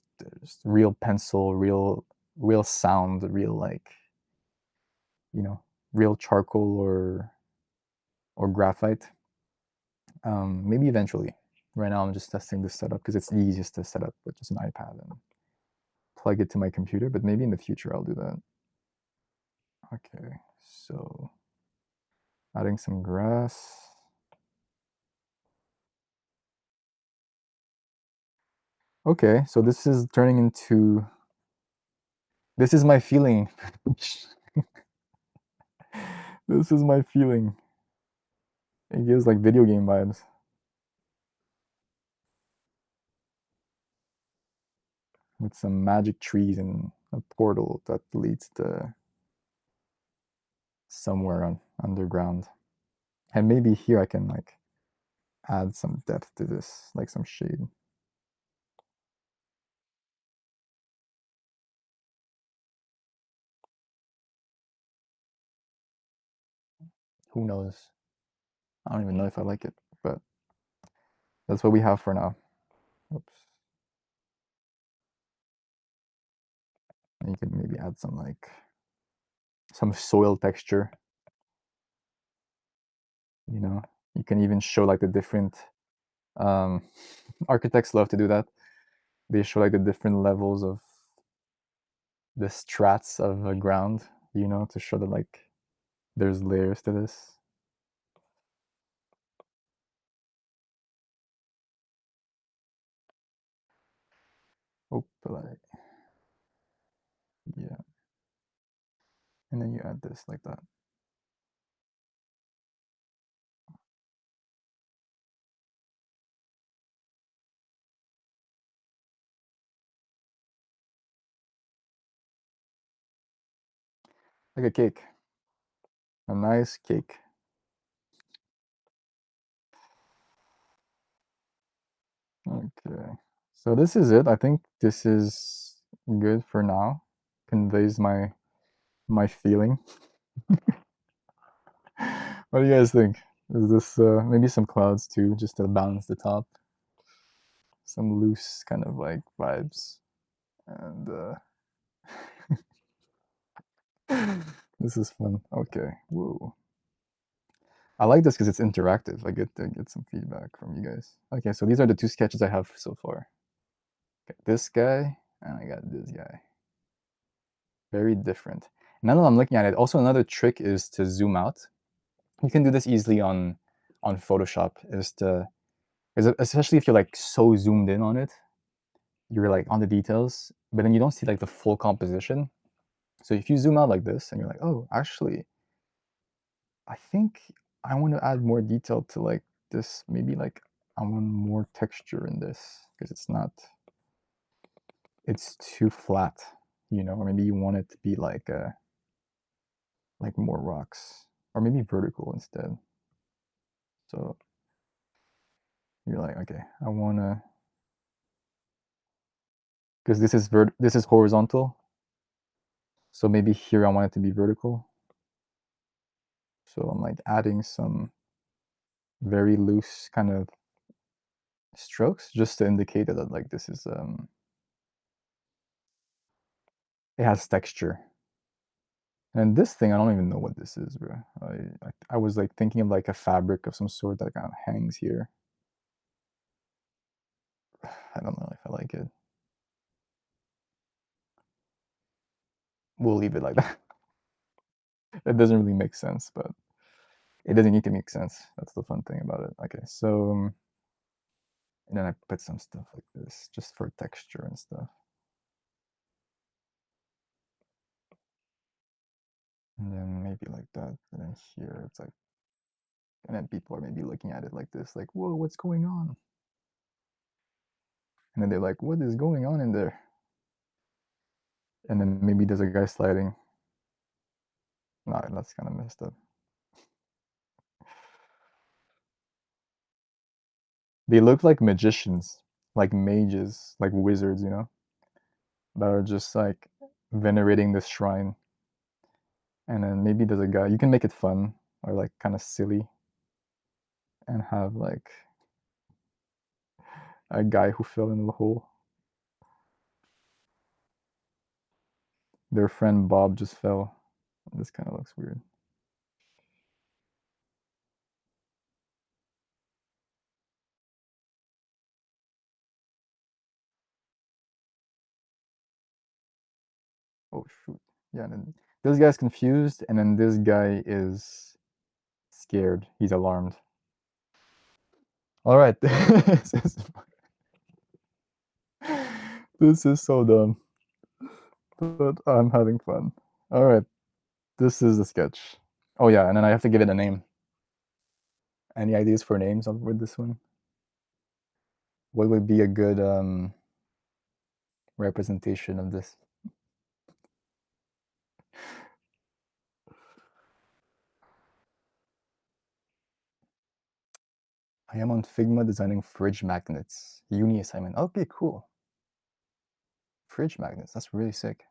real pencil, real sound, real like, you know, real charcoal or graphite. Maybe eventually. Right now I'm just testing this setup because it's the easiest to set up with just an iPad and plug it to my computer, but maybe in the future I'll do that. Okay, so adding some grass. Okay, so this is turning into, this is my feeling. This is my feeling. It gives like video game vibes. With some magic trees and a portal that leads to somewhere underground. And maybe here I can like add some depth to this, like some shade. Who knows? I don't even know if I like it, but that's what we have for now. Oops. And you can maybe add some like some soil texture, you know. You can even show like the different um architects love to do that. They show like the different levels of the strats of a ground, you know, to show that like there's layers to this. Oh, like, yeah. And then you add this like that. Like a cake. A nice cake. Okay. So this is it. I think this is good for now. Conveys my feeling. What do you guys think? Is this maybe some clouds too, just to balance the top? Some loose kind of like vibes. And this is fun. Okay. Whoa. I like this because it's interactive. I get to get some feedback from you guys. Okay, so these are the two sketches I have so far. Got this guy, and I got this guy. Very different. Now that I'm looking at it, also another trick is to zoom out. You can do this easily on Photoshop, is to, especially if you're like so zoomed in on it, you're like on the details, but then you don't see like the full composition. So if you zoom out like this and you're like, oh, actually, I think I want to add more detail to like this. Maybe like I want more texture in this because it's too flat, you know, or maybe you want it to be like more rocks, or maybe vertical instead. So you're like, okay, I wanna, because this is horizontal, so maybe here I want it to be vertical. So I'm like adding some very loose kind of strokes just to indicate that like this is it has texture. And this thing, I don't even know what this is, bro. I was like thinking of like a fabric of some sort that kind of hangs here. I don't know if I like it. We'll leave it like that. It doesn't really make sense, but it doesn't need to make sense. That's the fun thing about it. Okay, so and then I put some stuff like this just for texture and stuff. And then maybe like that. And then here it's like, and then people are maybe looking at it like this, like, whoa, what's going on? And then they're like, what is going on in there? And then maybe there's a guy sliding. No, that's kind of messed up. They look like magicians, like mages, like wizards, you know, that are just like venerating this shrine. And then maybe there's a guy, you can make it fun or like kind of silly and have like a guy who fell in the hole. Their friend Bob just fell. This kind of looks weird. Oh shoot. Yeah, and then this guy's confused, and then this guy is scared. He's alarmed. All right. This is so dumb, but I'm having fun. All right. This is the sketch. Oh yeah, and then I have to give it a name. Any ideas for names with this one? What would be a good representation of this? I am on Figma designing fridge magnets. Uni assignment. Okay, cool. Fridge magnets. That's really sick.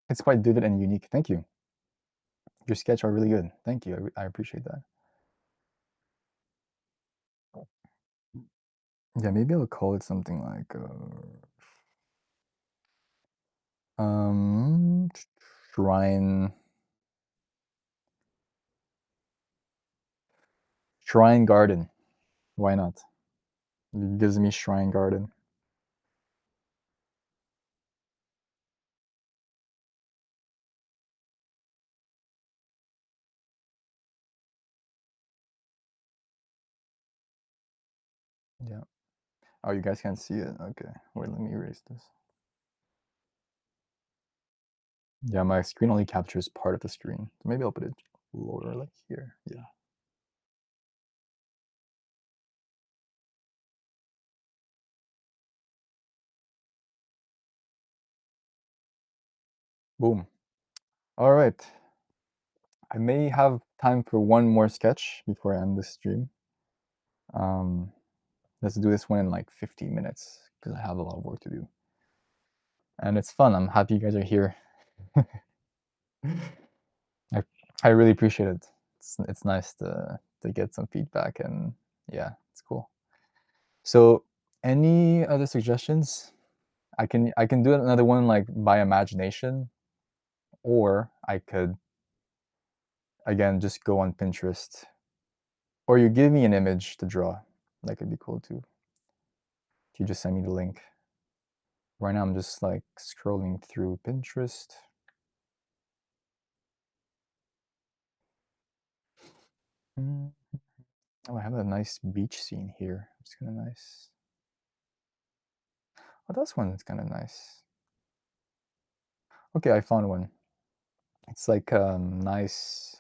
It's quite vivid and unique. Thank you. Your sketch are really good. Thank you. I appreciate that. Yeah, maybe I'll call it something like um shrine shrine garden. Why not? It gives me shrine garden. Yeah. Oh, you guys can't see it. Okay. Wait, let me erase this. Yeah, my screen only captures part of the screen. So maybe I'll put it lower, like here. Yeah. Boom. All right. I may have time for one more sketch before I end this stream. Um, let's do this one in like 15 minutes because I have a lot of work to do. And it's fun. I'm happy you guys are here. I, I really appreciate it. It's nice to get some feedback, and yeah, it's cool. So, any other suggestions? I can do another one like by imagination, or I could again just go on Pinterest, or you give me an image to draw. That could be cool too. If you just send me the link. Right now I'm just like scrolling through Pinterest. Mm. Oh, I have a nice beach scene here. It's kind of nice. Oh, this one is kind of nice. Okay, I found one. It's like nice.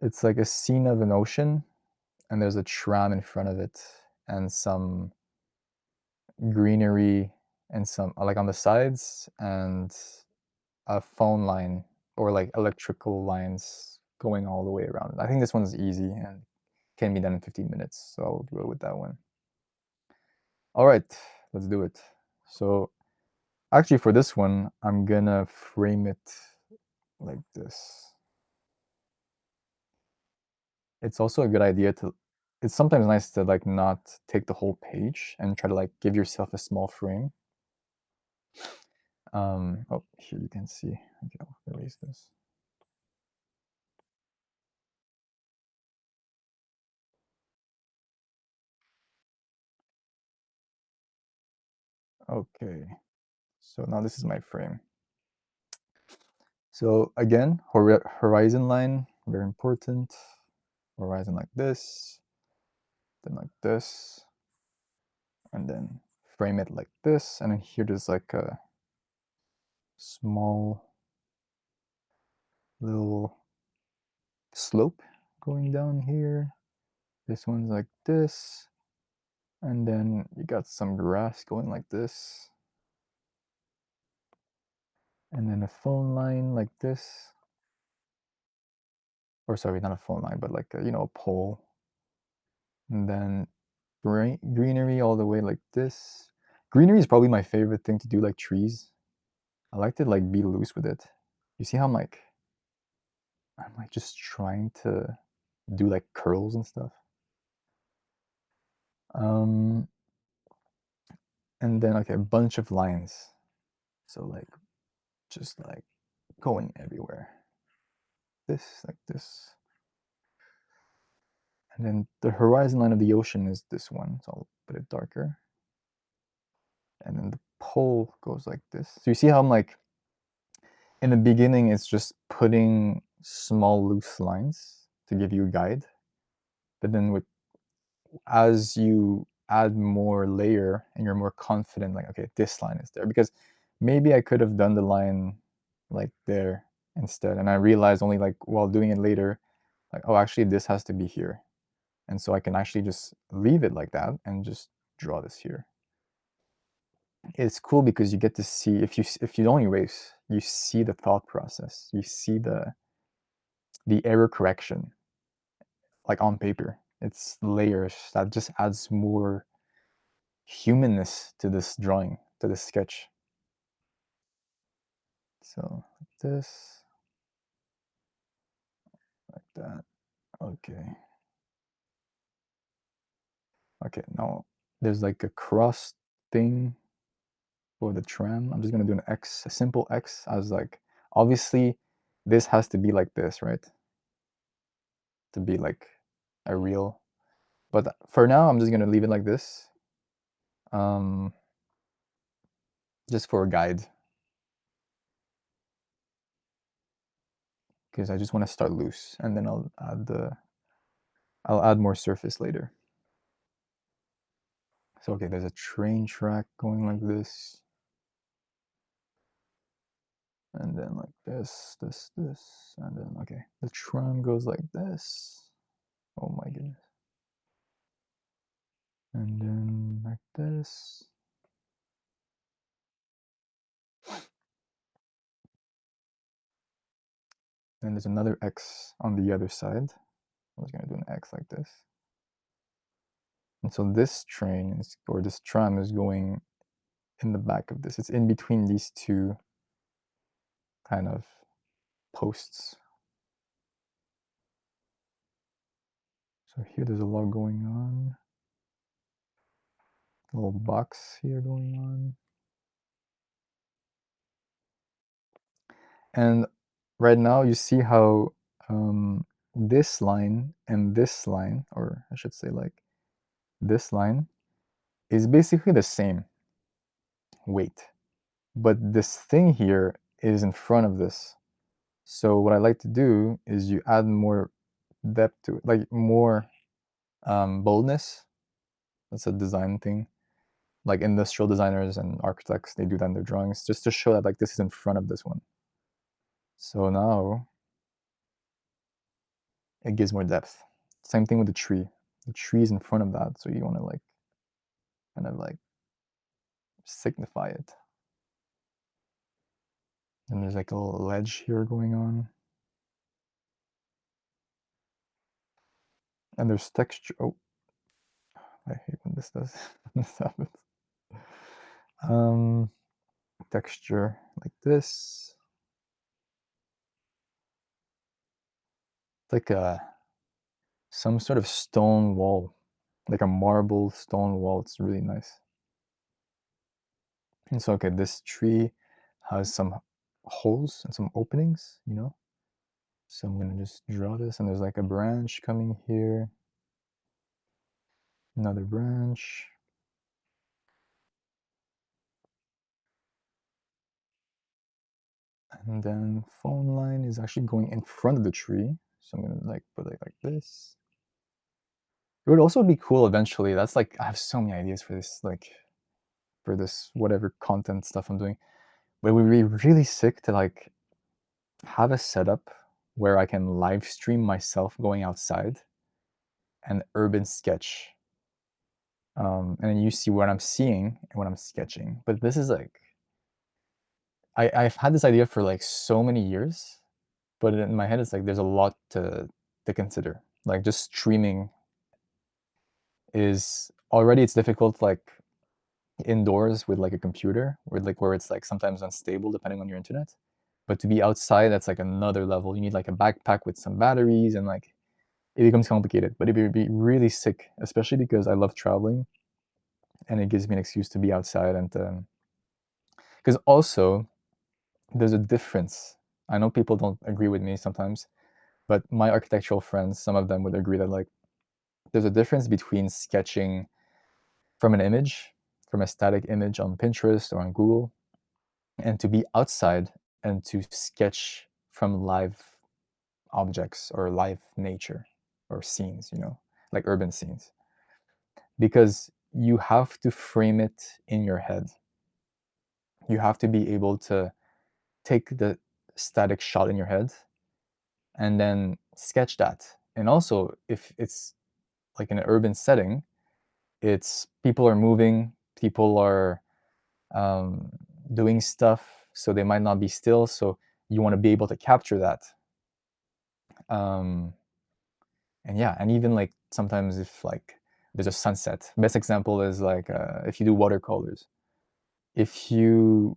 It's like a scene of an ocean, and there's a tram in front of it, and some greenery, and some like on the sides, and a phone line or like electrical lines going all the way around. I think this one's easy and can be done in 15 minutes, so I'll go with that one. All right, let's do it. So actually for this one, I'm gonna frame it like this. It's also a good idea to, it's sometimes nice to like not take the whole page and try to like give yourself a small frame. Oh, here you can see. Okay, I'll erase this. Okay, so now this is my frame. So again, horizon line, very important. Horizon like this, then like this, and then frame it like this. And then here there's like a small little slope going down here. This one's like this. And then you got some grass going like this. And then a phone line like this. Or sorry, not a phone line, but like a, you know, a pole. And then greenery all the way like this. Greenery is probably my favorite thing to do, like trees. I like to like be loose with it. You see how I'm like just trying to do like curls and stuff. Um, and then okay, a bunch of lines. So like just like going everywhere. This like this. And then the horizon line of the ocean is this one, so I'll put it darker. And then the pole goes like this. So you see how I'm like, in the beginning, it's just putting small loose lines to give you a guide. But then as you add more layer and you're more confident, like, okay, this line is there. Because maybe I could have done the line like there instead. And I realized only like while doing it later, like, oh, actually this has to be here. And so I can actually just leave it like that and just draw this here. It's cool because you get to see, if you don't erase, you see the thought process, you see the error correction, like on paper. It's layers that just adds more humanness to this drawing, to this sketch. So like this, like that. Okay. Okay, now there's like a cross thing for the tram. I'm just gonna do an X, a simple X, as like, obviously this has to be like this, right? To be like a real, but for now I'm just gonna leave it like this. Um, just for a guide. Because I just want to start loose, and then I'll add more surface later. So okay, there's a train track going like this, and then like this, and then okay, the tram goes like this. Oh my goodness. And then like this. Then there's another X on the other side. I was gonna do an X like this. And so this train is, or this tram is going in the back of this. It's in between these two kind of posts. So here there's a lot going on. A little box here going on. And right now you see how this line and this line, or I should say like this line, is basically the same weight. But this thing here is in front of this. So what I like to do is you add more depth to it, like more boldness. That's a design thing. Like industrial designers and architects, they do that in their drawings just to show that like this is in front of this one. So now it gives more depth. Same thing with the tree. The tree is in front of that, so you want to like kind of like signify it. And there's like a little ledge here going on. And there's texture. Oh, I hate when this does this happens. Texture like this. It's like some sort of stone wall, like a marble stone wall. It's really nice. And so, okay, this tree has some holes and some openings, you know? So I'm gonna just draw this, and there's like a branch coming here, another branch. And then phone line is actually going in front of the tree. So I'm gonna like put it like this. It would also be cool eventually. That's like, I have so many ideas for this, like for this whatever content stuff I'm doing. But it would be really sick to like have a setup where I can live stream myself going outside and urban sketch. And you see what I'm seeing and what I'm sketching. But this is like, I've had this idea for like so many years, but in my head it's like there's a lot to consider. Like just streaming is already, it's difficult like indoors with like a computer, where it's like sometimes unstable depending on your internet. But to be outside, that's like another level. You need like a backpack with some batteries, and like it becomes complicated. But it would be really sick, especially because I love traveling, and it gives me an excuse to be outside. And because also there's a difference. I know people don't agree with me sometimes, but my architectural friends, some of them would agree that like there's a difference between sketching from an image, from a static image on Pinterest or on Google, and to be outside and to sketch from live objects or live nature or scenes, you know, like urban scenes. Because you have to frame it in your head. You have to be able to take the static shot in your head and then sketch that. And also, if it's like in an urban setting, it's people are moving, people are um, doing stuff, so they might not be still. So you want to be able to capture that. Um, and yeah, and even like sometimes if like there's a sunset, best example is like if you do watercolors. If you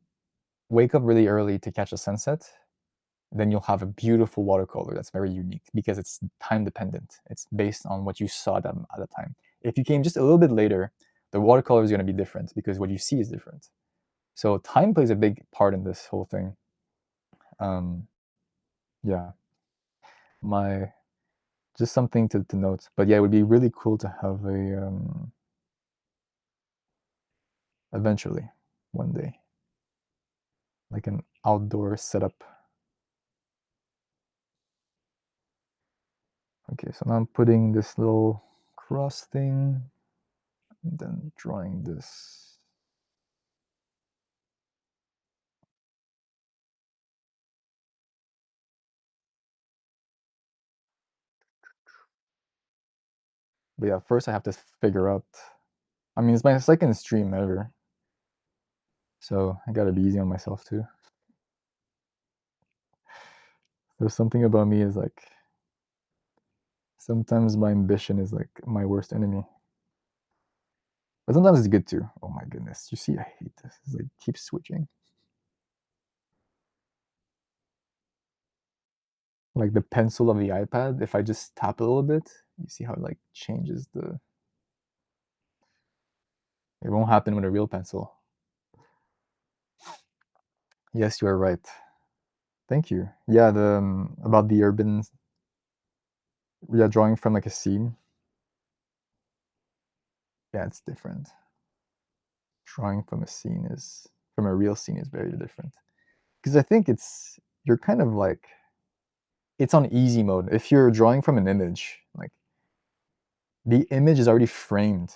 wake up really early to catch a sunset, then you'll have a beautiful watercolor that's very unique because it's time dependent. It's based on what you saw at the time. If you came just a little bit later, the watercolor is going to be different because what you see is different. So time plays a big part in this whole thing. Yeah, my just something to note. But yeah, it would be really cool to have a eventually one day like an outdoor setup. Okay, so now I'm putting this little cross thing and then drawing this. But yeah, first I have to figure out. I mean, it's my second stream ever, so I gotta be easy on myself too. There's something about me is like sometimes my ambition is like my worst enemy. But sometimes it's good too. Oh my goodness. You see, I hate this. It's like keep switching. Like the pencil of the iPad, if I just tap a little bit, you see how it like changes the. It won't happen with a real pencil. Yes, you are right. Thank you. Yeah, the about the urban, yeah, drawing from like a scene. Yeah, it's different. Drawing from a scene is from a real scene is very different. Because I think you're kind of like it's on easy mode. If you're drawing from an image, like the image is already framed.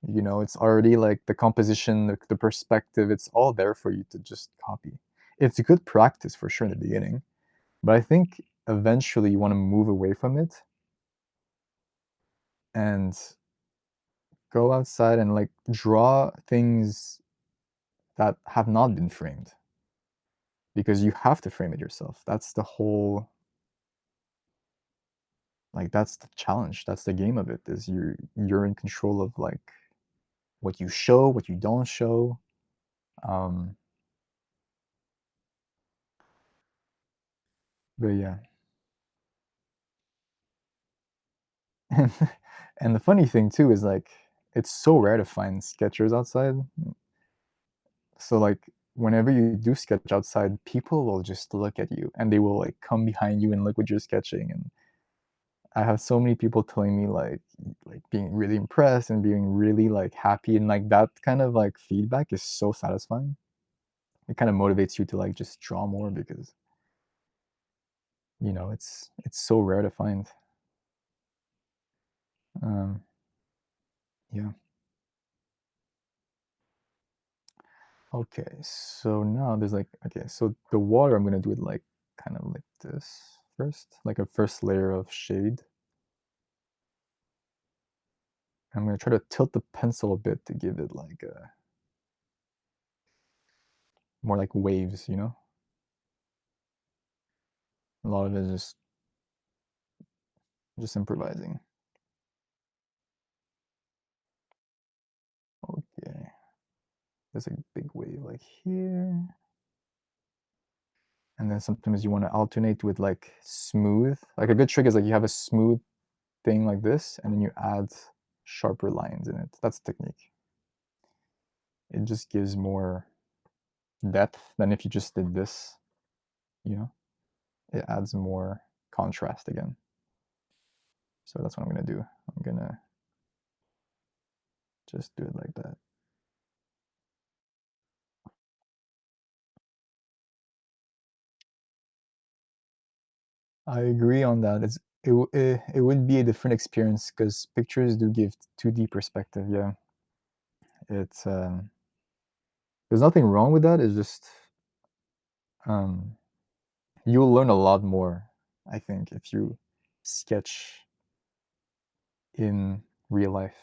You know, it's already like the composition, the perspective, it's all there for you to just copy. It's a good practice for sure in the beginning, but I think eventually you want to move away from it and go outside and like draw things that have not been framed because you have to frame it yourself. That's the whole like that's the challenge. That's the game of it is you're in control of like what you show, what you don't show. Um but yeah. And and the funny thing too is like it's so rare to find sketchers outside. So like whenever you do sketch outside, people will just look at you and they will like come behind you and look what you're sketching. And I have so many people telling me like being really impressed and being really like happy and like that kind of like feedback is so satisfying. It kind of motivates you to like just draw more because you know it's so rare to find. Um, yeah. Okay, so now there's like okay, so the water I'm gonna do it like kind of like this first, like a first layer of shade. I'm gonna try to tilt the pencil a bit to give it like a more like waves, you know? A lot of it is just improvising. Okay, there's a big wave like here. And then sometimes you want to alternate with like smooth. Like a good trick is like you have a smooth thing like this, and then you add sharper lines in it. That's the technique. It just gives more depth than if you just did this, you know? It adds more contrast again. So that's what I'm gonna do. I'm gonna just do it like that. I agree on that. It would be a different experience because pictures do give 2D perspective. Yeah, it's there's nothing wrong with that. It's just um, you'll learn a lot more. I think if you sketch in real life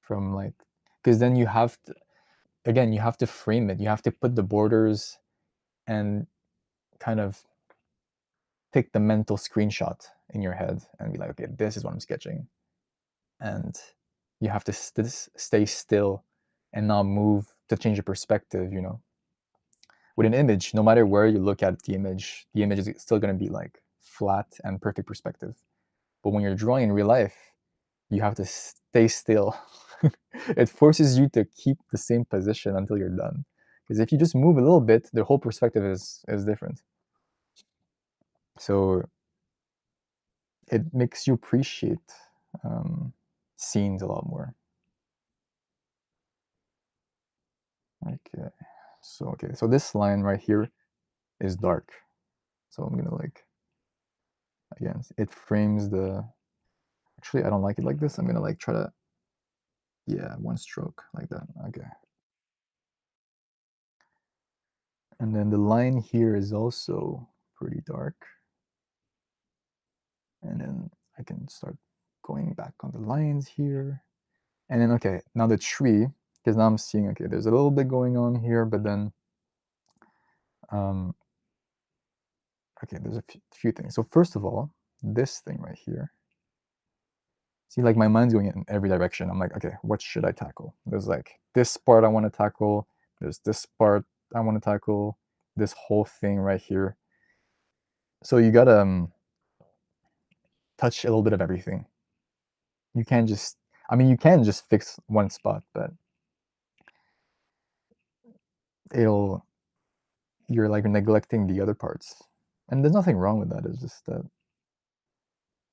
from like because then you have to again you have to frame it. You have to put the borders and kind of take the mental screenshot in your head and be like, okay, this is what I'm sketching, and you have to stay still and not move to change your perspective. You know, with an image, no matter where you look at the image is still going to be like flat and perfect perspective. But when you're drawing in real life, you have to stay still. It forces you to keep the same position until you're done. Because if you just move a little bit, the whole perspective is different. So it makes you appreciate um, scenes a lot more. Okay. So this line right here is dark. So I'm gonna like again it frames the actually I don't like it like this. I'm gonna like try to yeah, one stroke like that. Okay. And then the line here is also pretty dark. And then I can start going back on the lines here. And then okay, now the tree, because now I'm seeing okay, there's a little bit going on here, but then um okay, there's a few things. So first of all, this thing right here. See, like my mind's going in every direction. I'm like, okay, what should I tackle? There's like this part I want to tackle. There's this part I want to tackle. This whole thing right here. So you gotta touch a little bit of everything. You can't just, I mean, you can just fix one spot, but it'll, you're like neglecting the other parts. And there's nothing wrong with that. It's just that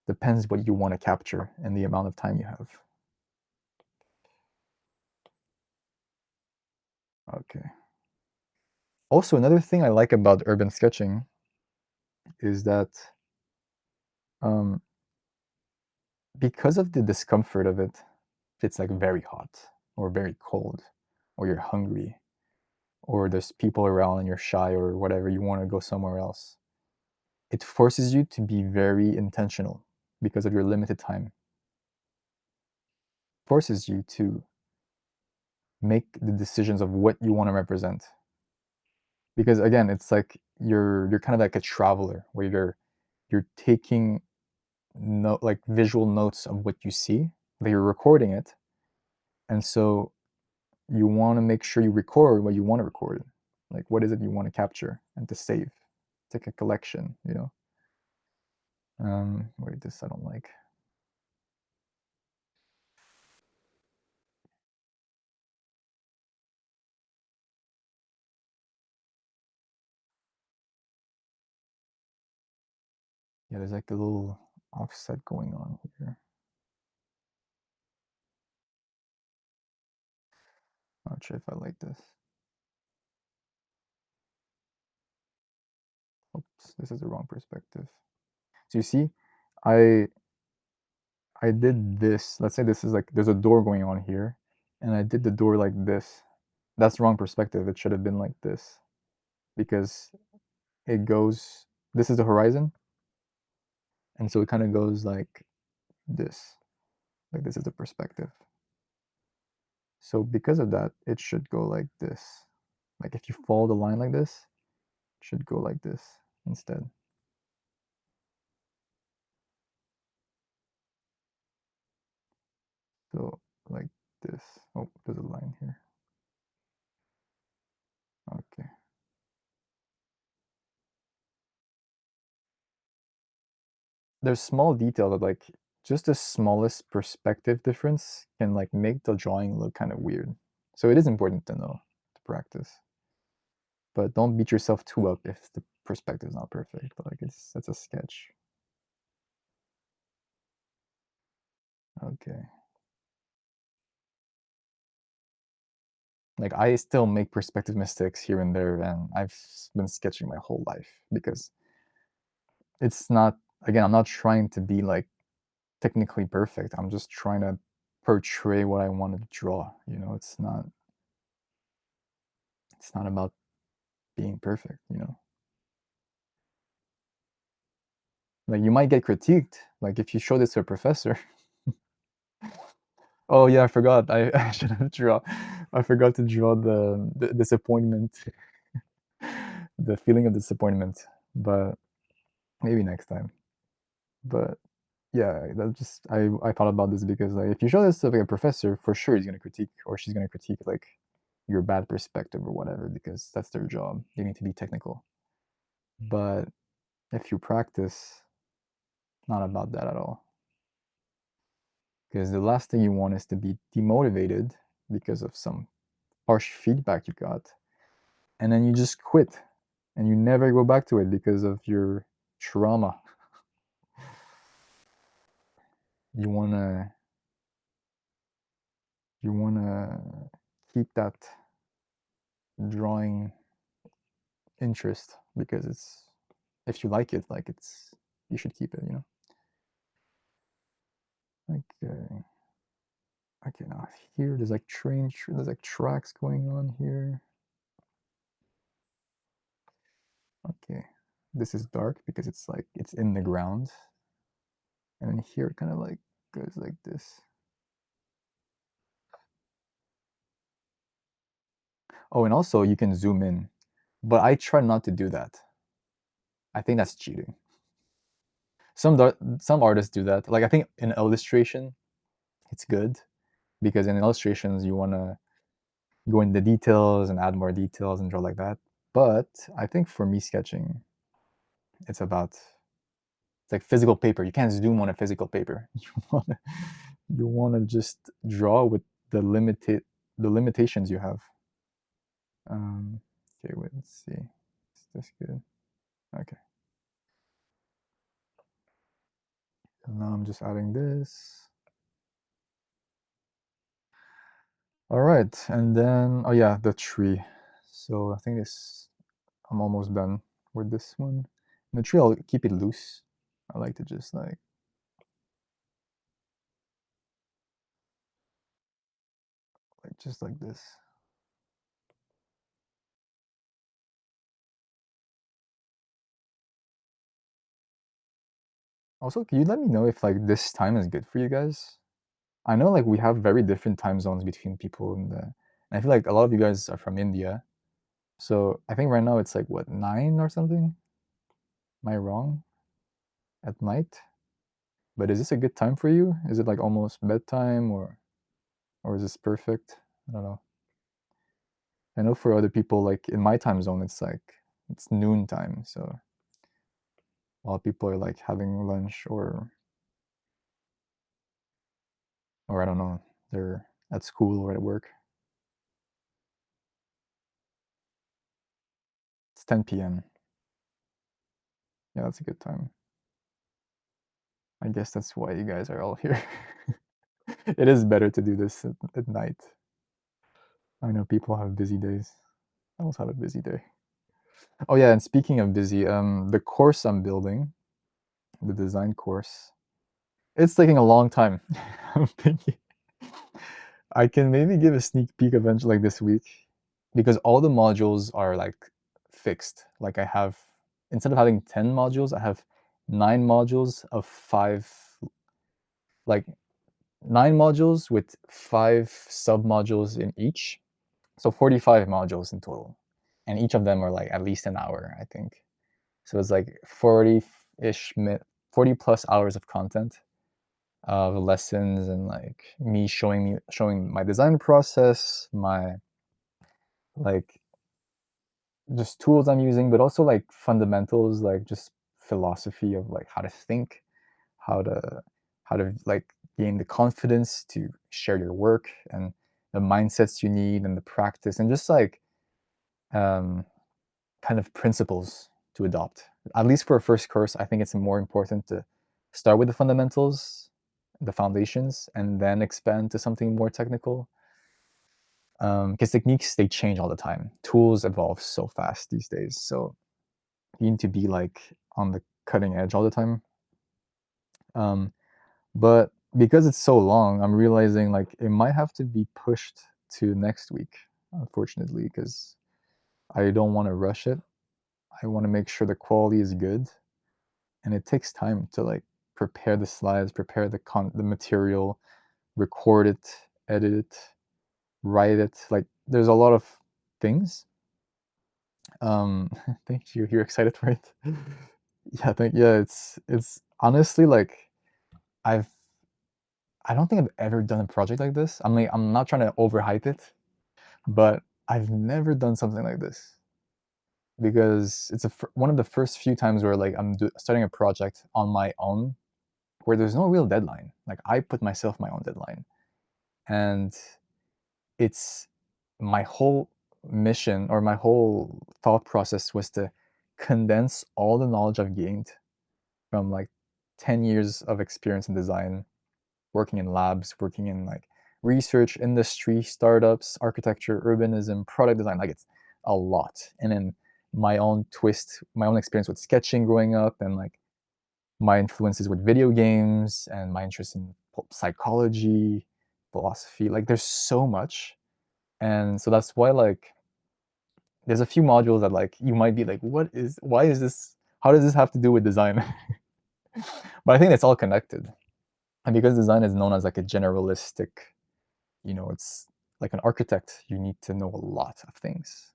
depends what you want to capture and the amount of time you have. Okay. Also, another thing I like about urban sketching is that um, because of the discomfort of it, if it's like very hot or very cold, or you're hungry, or there's people around and you're shy or whatever, you want to go somewhere else, it forces you to be very intentional because of your limited time. Forces you to make the decisions of what you want to represent. Because again, it's like you're kind of like a traveler where you're taking like visual notes of what you see, but you're recording it, and so you want to make sure you record what you want to record. Like what is it you want to capture and to save? It's like a collection, you know. Wait, this I don't like. Yeah, there's like a little offset going on here. Not sure if I like this. Oops, this is the wrong perspective. So you see, I I did this. Let's say this is like there's a door going on here, and I did the door like this. That's the wrong perspective. It should have been like this because it goes. This is the horizon, and so it kind of goes like this. Like this is the perspective. So because of that, it should go like this. Like if you follow the line like this, it should go like this instead. So like this. Oh, there's a line here. Okay. There's small detail that like just the smallest perspective difference can like make the drawing look kind of weird. So it is important to know to practice. But don't beat yourself too up if the perspective is not perfect. Like it's a sketch. Okay. Like I still make perspective mistakes here and there, and I've been sketching my whole life because it's not, again, I'm not trying to be like technically perfect. I'm just trying to portray what I wanted to draw. You know, it's not about being perfect, you know. Like you might get critiqued. Like if you show this to a professor, oh yeah, I forgot. I should have draw. I forgot to draw the disappointment, the feeling of disappointment. But maybe next time. But yeah, that just I thought about this because like if you show this to like a professor, for sure he's gonna critique or she's gonna critique like your bad perspective or whatever because that's their job. They need to be technical. But if you practice, not about that at all. Because the last thing you want is to be demotivated because of some harsh feedback you got, and then you just quit and you never go back to it because of your trauma. You wanna you wanna keep that drawing interest because it's, if you like it, like it's, you should keep it, you know. Okay. Okay, now here there's like there's like tracks going on here. Okay, this is dark because it's like it's in the ground, and then here it kind of like goes like this. Oh, and also you can zoom in, but I try not to do that. I think that's cheating. Some artists do that. Like I think in illustration, it's good because in illustrations you want to go into details and add more details and draw like that. But I think for me sketching, it's about it's like physical paper. You can't zoom on a physical paper. You want to just draw with the limitations you have. Okay, wait, let's see. Is this good? Okay. And now I'm just adding this. All right, and then oh yeah, the tree. So I think I'm almost done with this one. And the tree, I'll keep it loose. I like to just like just like this. Also, can you let me know if like this time is good for you guys? I know like we have very different time zones between people in the. And I feel like a lot of you guys are from India, so I think right now it's like what 9 or something. Am I wrong? At night? But is this a good time for you? Is it like almost bedtime or is this perfect? I don't know. I know for other people, like in my time zone, it's like it's noon time, so a lot of people are like having lunch or I don't know, they're at school or at work. It's 10 p.m. Yeah, that's a good time. I guess that's why you guys are all here. It is better to do this at night. I know people have busy days. I also have a busy day. Oh yeah, and speaking of busy, the course I'm building, the design course, it's taking a long time. I'm thinking I can maybe give a sneak peek eventually, like this week, because all the modules are like fixed. Like I have, instead of having 10 modules, I have 9 modules of 5, like 9 modules with 5 sub-modules in each. So 45 modules in total. And each of them are like at least an hour, I think. So it's like 40-ish, 40 plus hours of content of lessons and like showing my design process, my like just tools I'm using, but also like fundamentals, like just philosophy of like how to think, how to like gain the confidence to share your work and the mindsets you need and the practice and just like um, kind of principles to adopt. At least for a first course, I think it's more important to start with the fundamentals, the foundations, and then expand to something more technical. Because techniques they change all the time. Tools evolve so fast these days, so you need to be like on the cutting edge all the time. Um, but because it's so long, I'm realizing like it might have to be pushed to next week, unfortunately, because I don't want to rush it. I want to make sure the quality is good, and it takes time to like prepare the slides, prepare the material, record it, edit it, write it. Like there's a lot of things. Thank you. You're excited for it. Yeah. It's honestly like I've I don't think I've ever done a project like this. I'm not trying to overhype it, but I've never done something like this because it's one of the first few times where like starting a project on my own where there's no real deadline. Like I put myself my own deadline, and it's my whole mission or my whole thought process was to condense all the knowledge I've gained from like 10 years of experience in design, working in labs, working in like research, industry, startups, architecture, urbanism, product design. Like it's a lot. And then my own twist, my own experience with sketching growing up, and like my influences with video games and my interest in psychology, philosophy. Like there's so much. And so that's why like there's a few modules that like you might be like, why is this, how does this have to do with design? But I think it's all connected. And because design is known as like a generalistic, it's like an architect, you need to know a lot of things.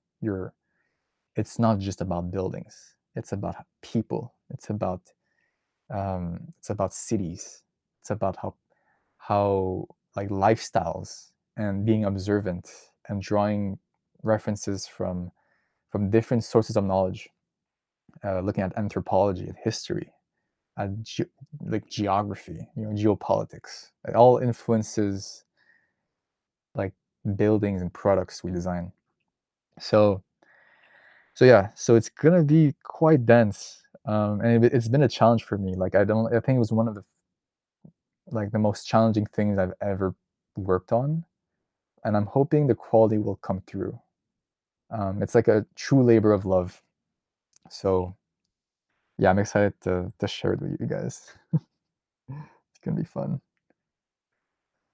It's not just about buildings. It's about people. It's about cities. It's about how like lifestyles and being observant and drawing references from different sources of knowledge, looking at anthropology and history, at like geography, geopolitics. It all influences like buildings and products we design. So yeah, so it's gonna be quite dense, and it's been a challenge for me. Like I think it was one of the most challenging things I've ever worked on, and I'm hoping the quality will come through. It's like a true labor of love. So yeah, I'm excited to share it with you guys. It's gonna be fun.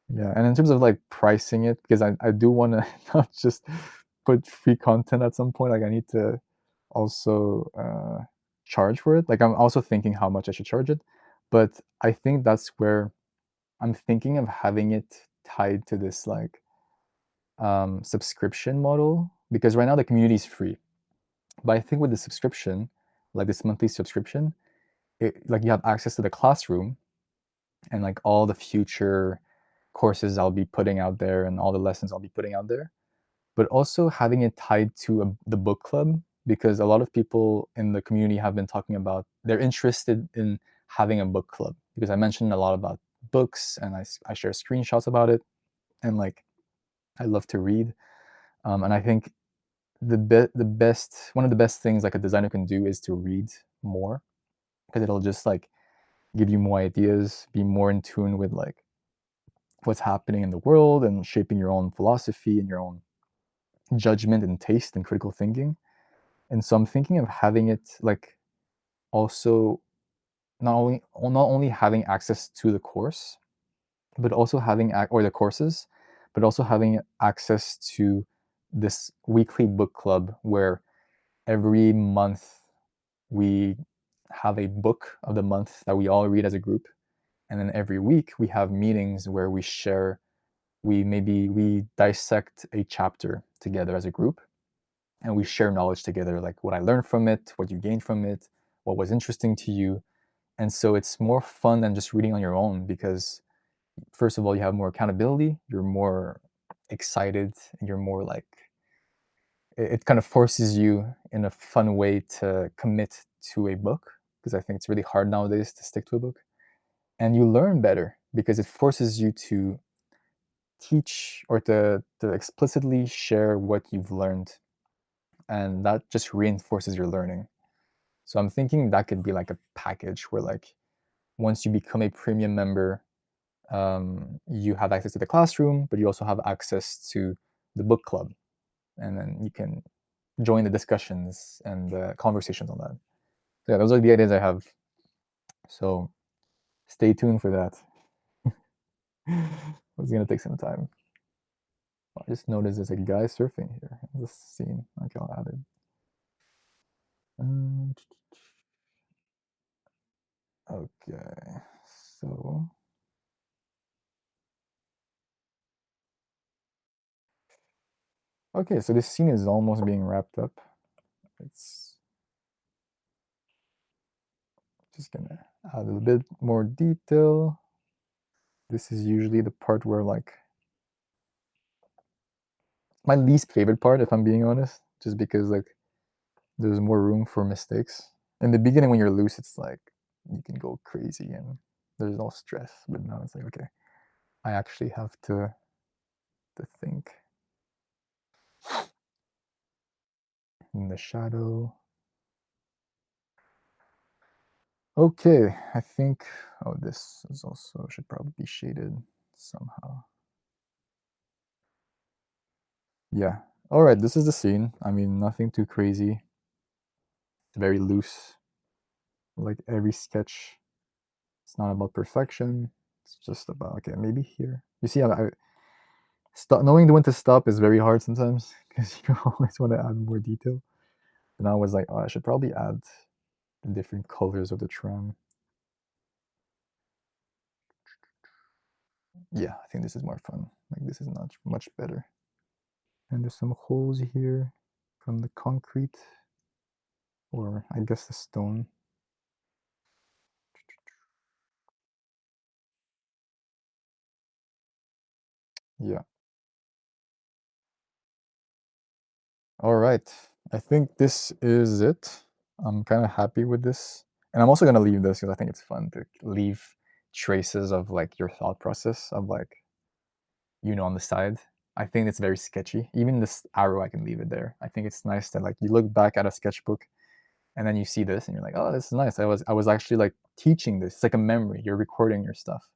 Yeah, and in terms of like pricing it, because I do want to not just put free content at some point. Like I need to also charge for it. Like I'm also thinking how much I should charge it, but I think that's where I'm thinking of having it tied to this like subscription model, because right now the community is free, but I think with the subscription, like this monthly subscription, like you have access to the classroom and like all the future courses I'll be putting out there and all the lessons I'll be putting out there, but also having it tied to the book club, because a lot of people in the community have been talking about they're interested in having a book club, because I mentioned a lot about books and I share screenshots about it, and like I love to read, and I think the best one of the best things like a designer can do is to read more, because it'll just like give you more ideas, be more in tune with like what's happening in the world and shaping your own philosophy and your own judgment and taste and critical thinking. And so I'm thinking of having it like also not only having access to the course, but also having or the courses, but also having access to this weekly book club where every month we have a book of the month that we all read as a group, and then every week we have meetings where we dissect a chapter together as a group, and we share knowledge together, like what I learned from it, what you gained from it, what was interesting to you. And so it's more fun than just reading on your own, because first of all you have more accountability, you're more excited, and you're more like it kind of forces you in a fun way to commit to a book, because I think it's really hard nowadays to stick to a book, and you learn better because it forces you to teach or to explicitly share what you've learned, and that just reinforces your learning. So I'm thinking that could be like a package where like once you become a premium member, you have access to the classroom, but you also have access to the book club, and then you can join the discussions and the conversations on that. So yeah, those are the ideas I have. So stay tuned for that. It's gonna take some time. I just noticed there's a guy surfing here in this scene. Okay, I'll add it. Um, okay, so okay, so this scene is almost being wrapped up. It's just gonna add a little bit more detail. This is usually the part where like my least favorite part, if I'm being honest, just because like there's more room for mistakes. In the beginning when you're loose, it's like you can go crazy and there's no stress. But now it's like, okay, I actually have to think in the shadow. Okay, I think oh this is also should probably be shaded somehow. Yeah. All right, this is the scene. I mean, nothing too crazy. Very loose. Like every sketch, it's not about perfection. It's just about okay, maybe here. You see, I stop knowing when to stop is very hard sometimes because you always want to add more detail. And I was like, oh, I should probably add the different colors of the tram. Yeah, I think this is more fun. Like this is not much better. And there's some holes here from the concrete. or I guess the stone. Yeah. All right. I think this is it. I'm kind of happy with this. And I'm also going to leave this because I think it's fun to leave traces of like your thought process of like, on the side. I think it's very sketchy. Even this arrow, I can leave it there. I think it's nice that like you look back at a sketchbook and then you see this and you're like, oh, this is nice. I was actually like teaching this. It's like a memory. You're recording your stuff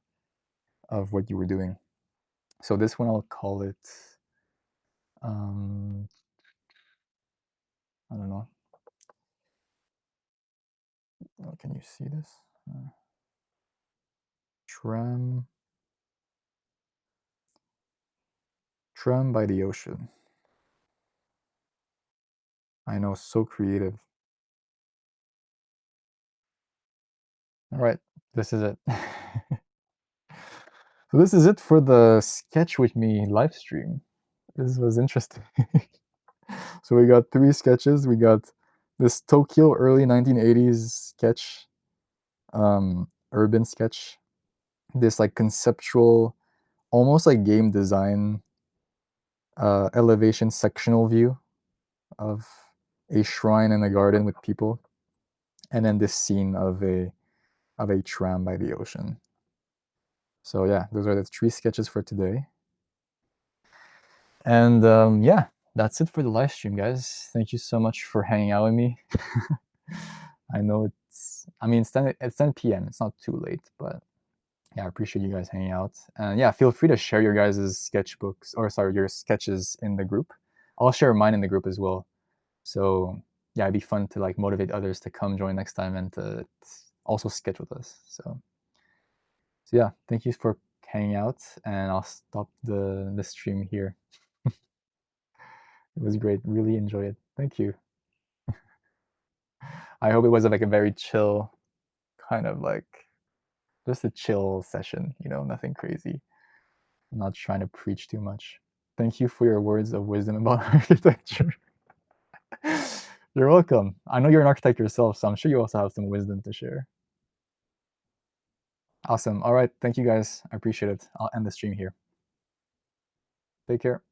of what you were doing. So this one I'll call it um I don't know. Oh, can you see this? Tram Tram by the ocean. I know, so creative. All right, this is it. So this is it for the Sketch with Me live stream. This was interesting. So we got 3 sketches. We got this Tokyo early 1980s sketch, urban sketch. This like conceptual, almost like game design, elevation sectional view of a shrine in a garden with people, and then this scene of a tram by the ocean. So yeah, those are the 3 sketches for today. And yeah, that's it for the live stream, guys. Thank you so much for hanging out with me. I know I mean, it's 10 p.m. It's not too late, but yeah, I appreciate you guys hanging out. And yeah, feel free to share your guys' sketchbooks, or sorry, your sketches in the group. I'll share mine in the group as well. So yeah, it'd be fun to like motivate others to come join next time and to also sketch with us. So yeah, thank you for hanging out, and I'll stop the stream here. It was great. Really enjoy it. Thank you. I hope it was like a very chill, kind of like just a chill session, nothing crazy. I'm not trying to preach too much. Thank you for your words of wisdom about architecture. You're welcome. I know you're an architect yourself, so I'm sure you also have some wisdom to share. Awesome. All right. Thank you guys. I appreciate it. I'll end the stream here. Take care.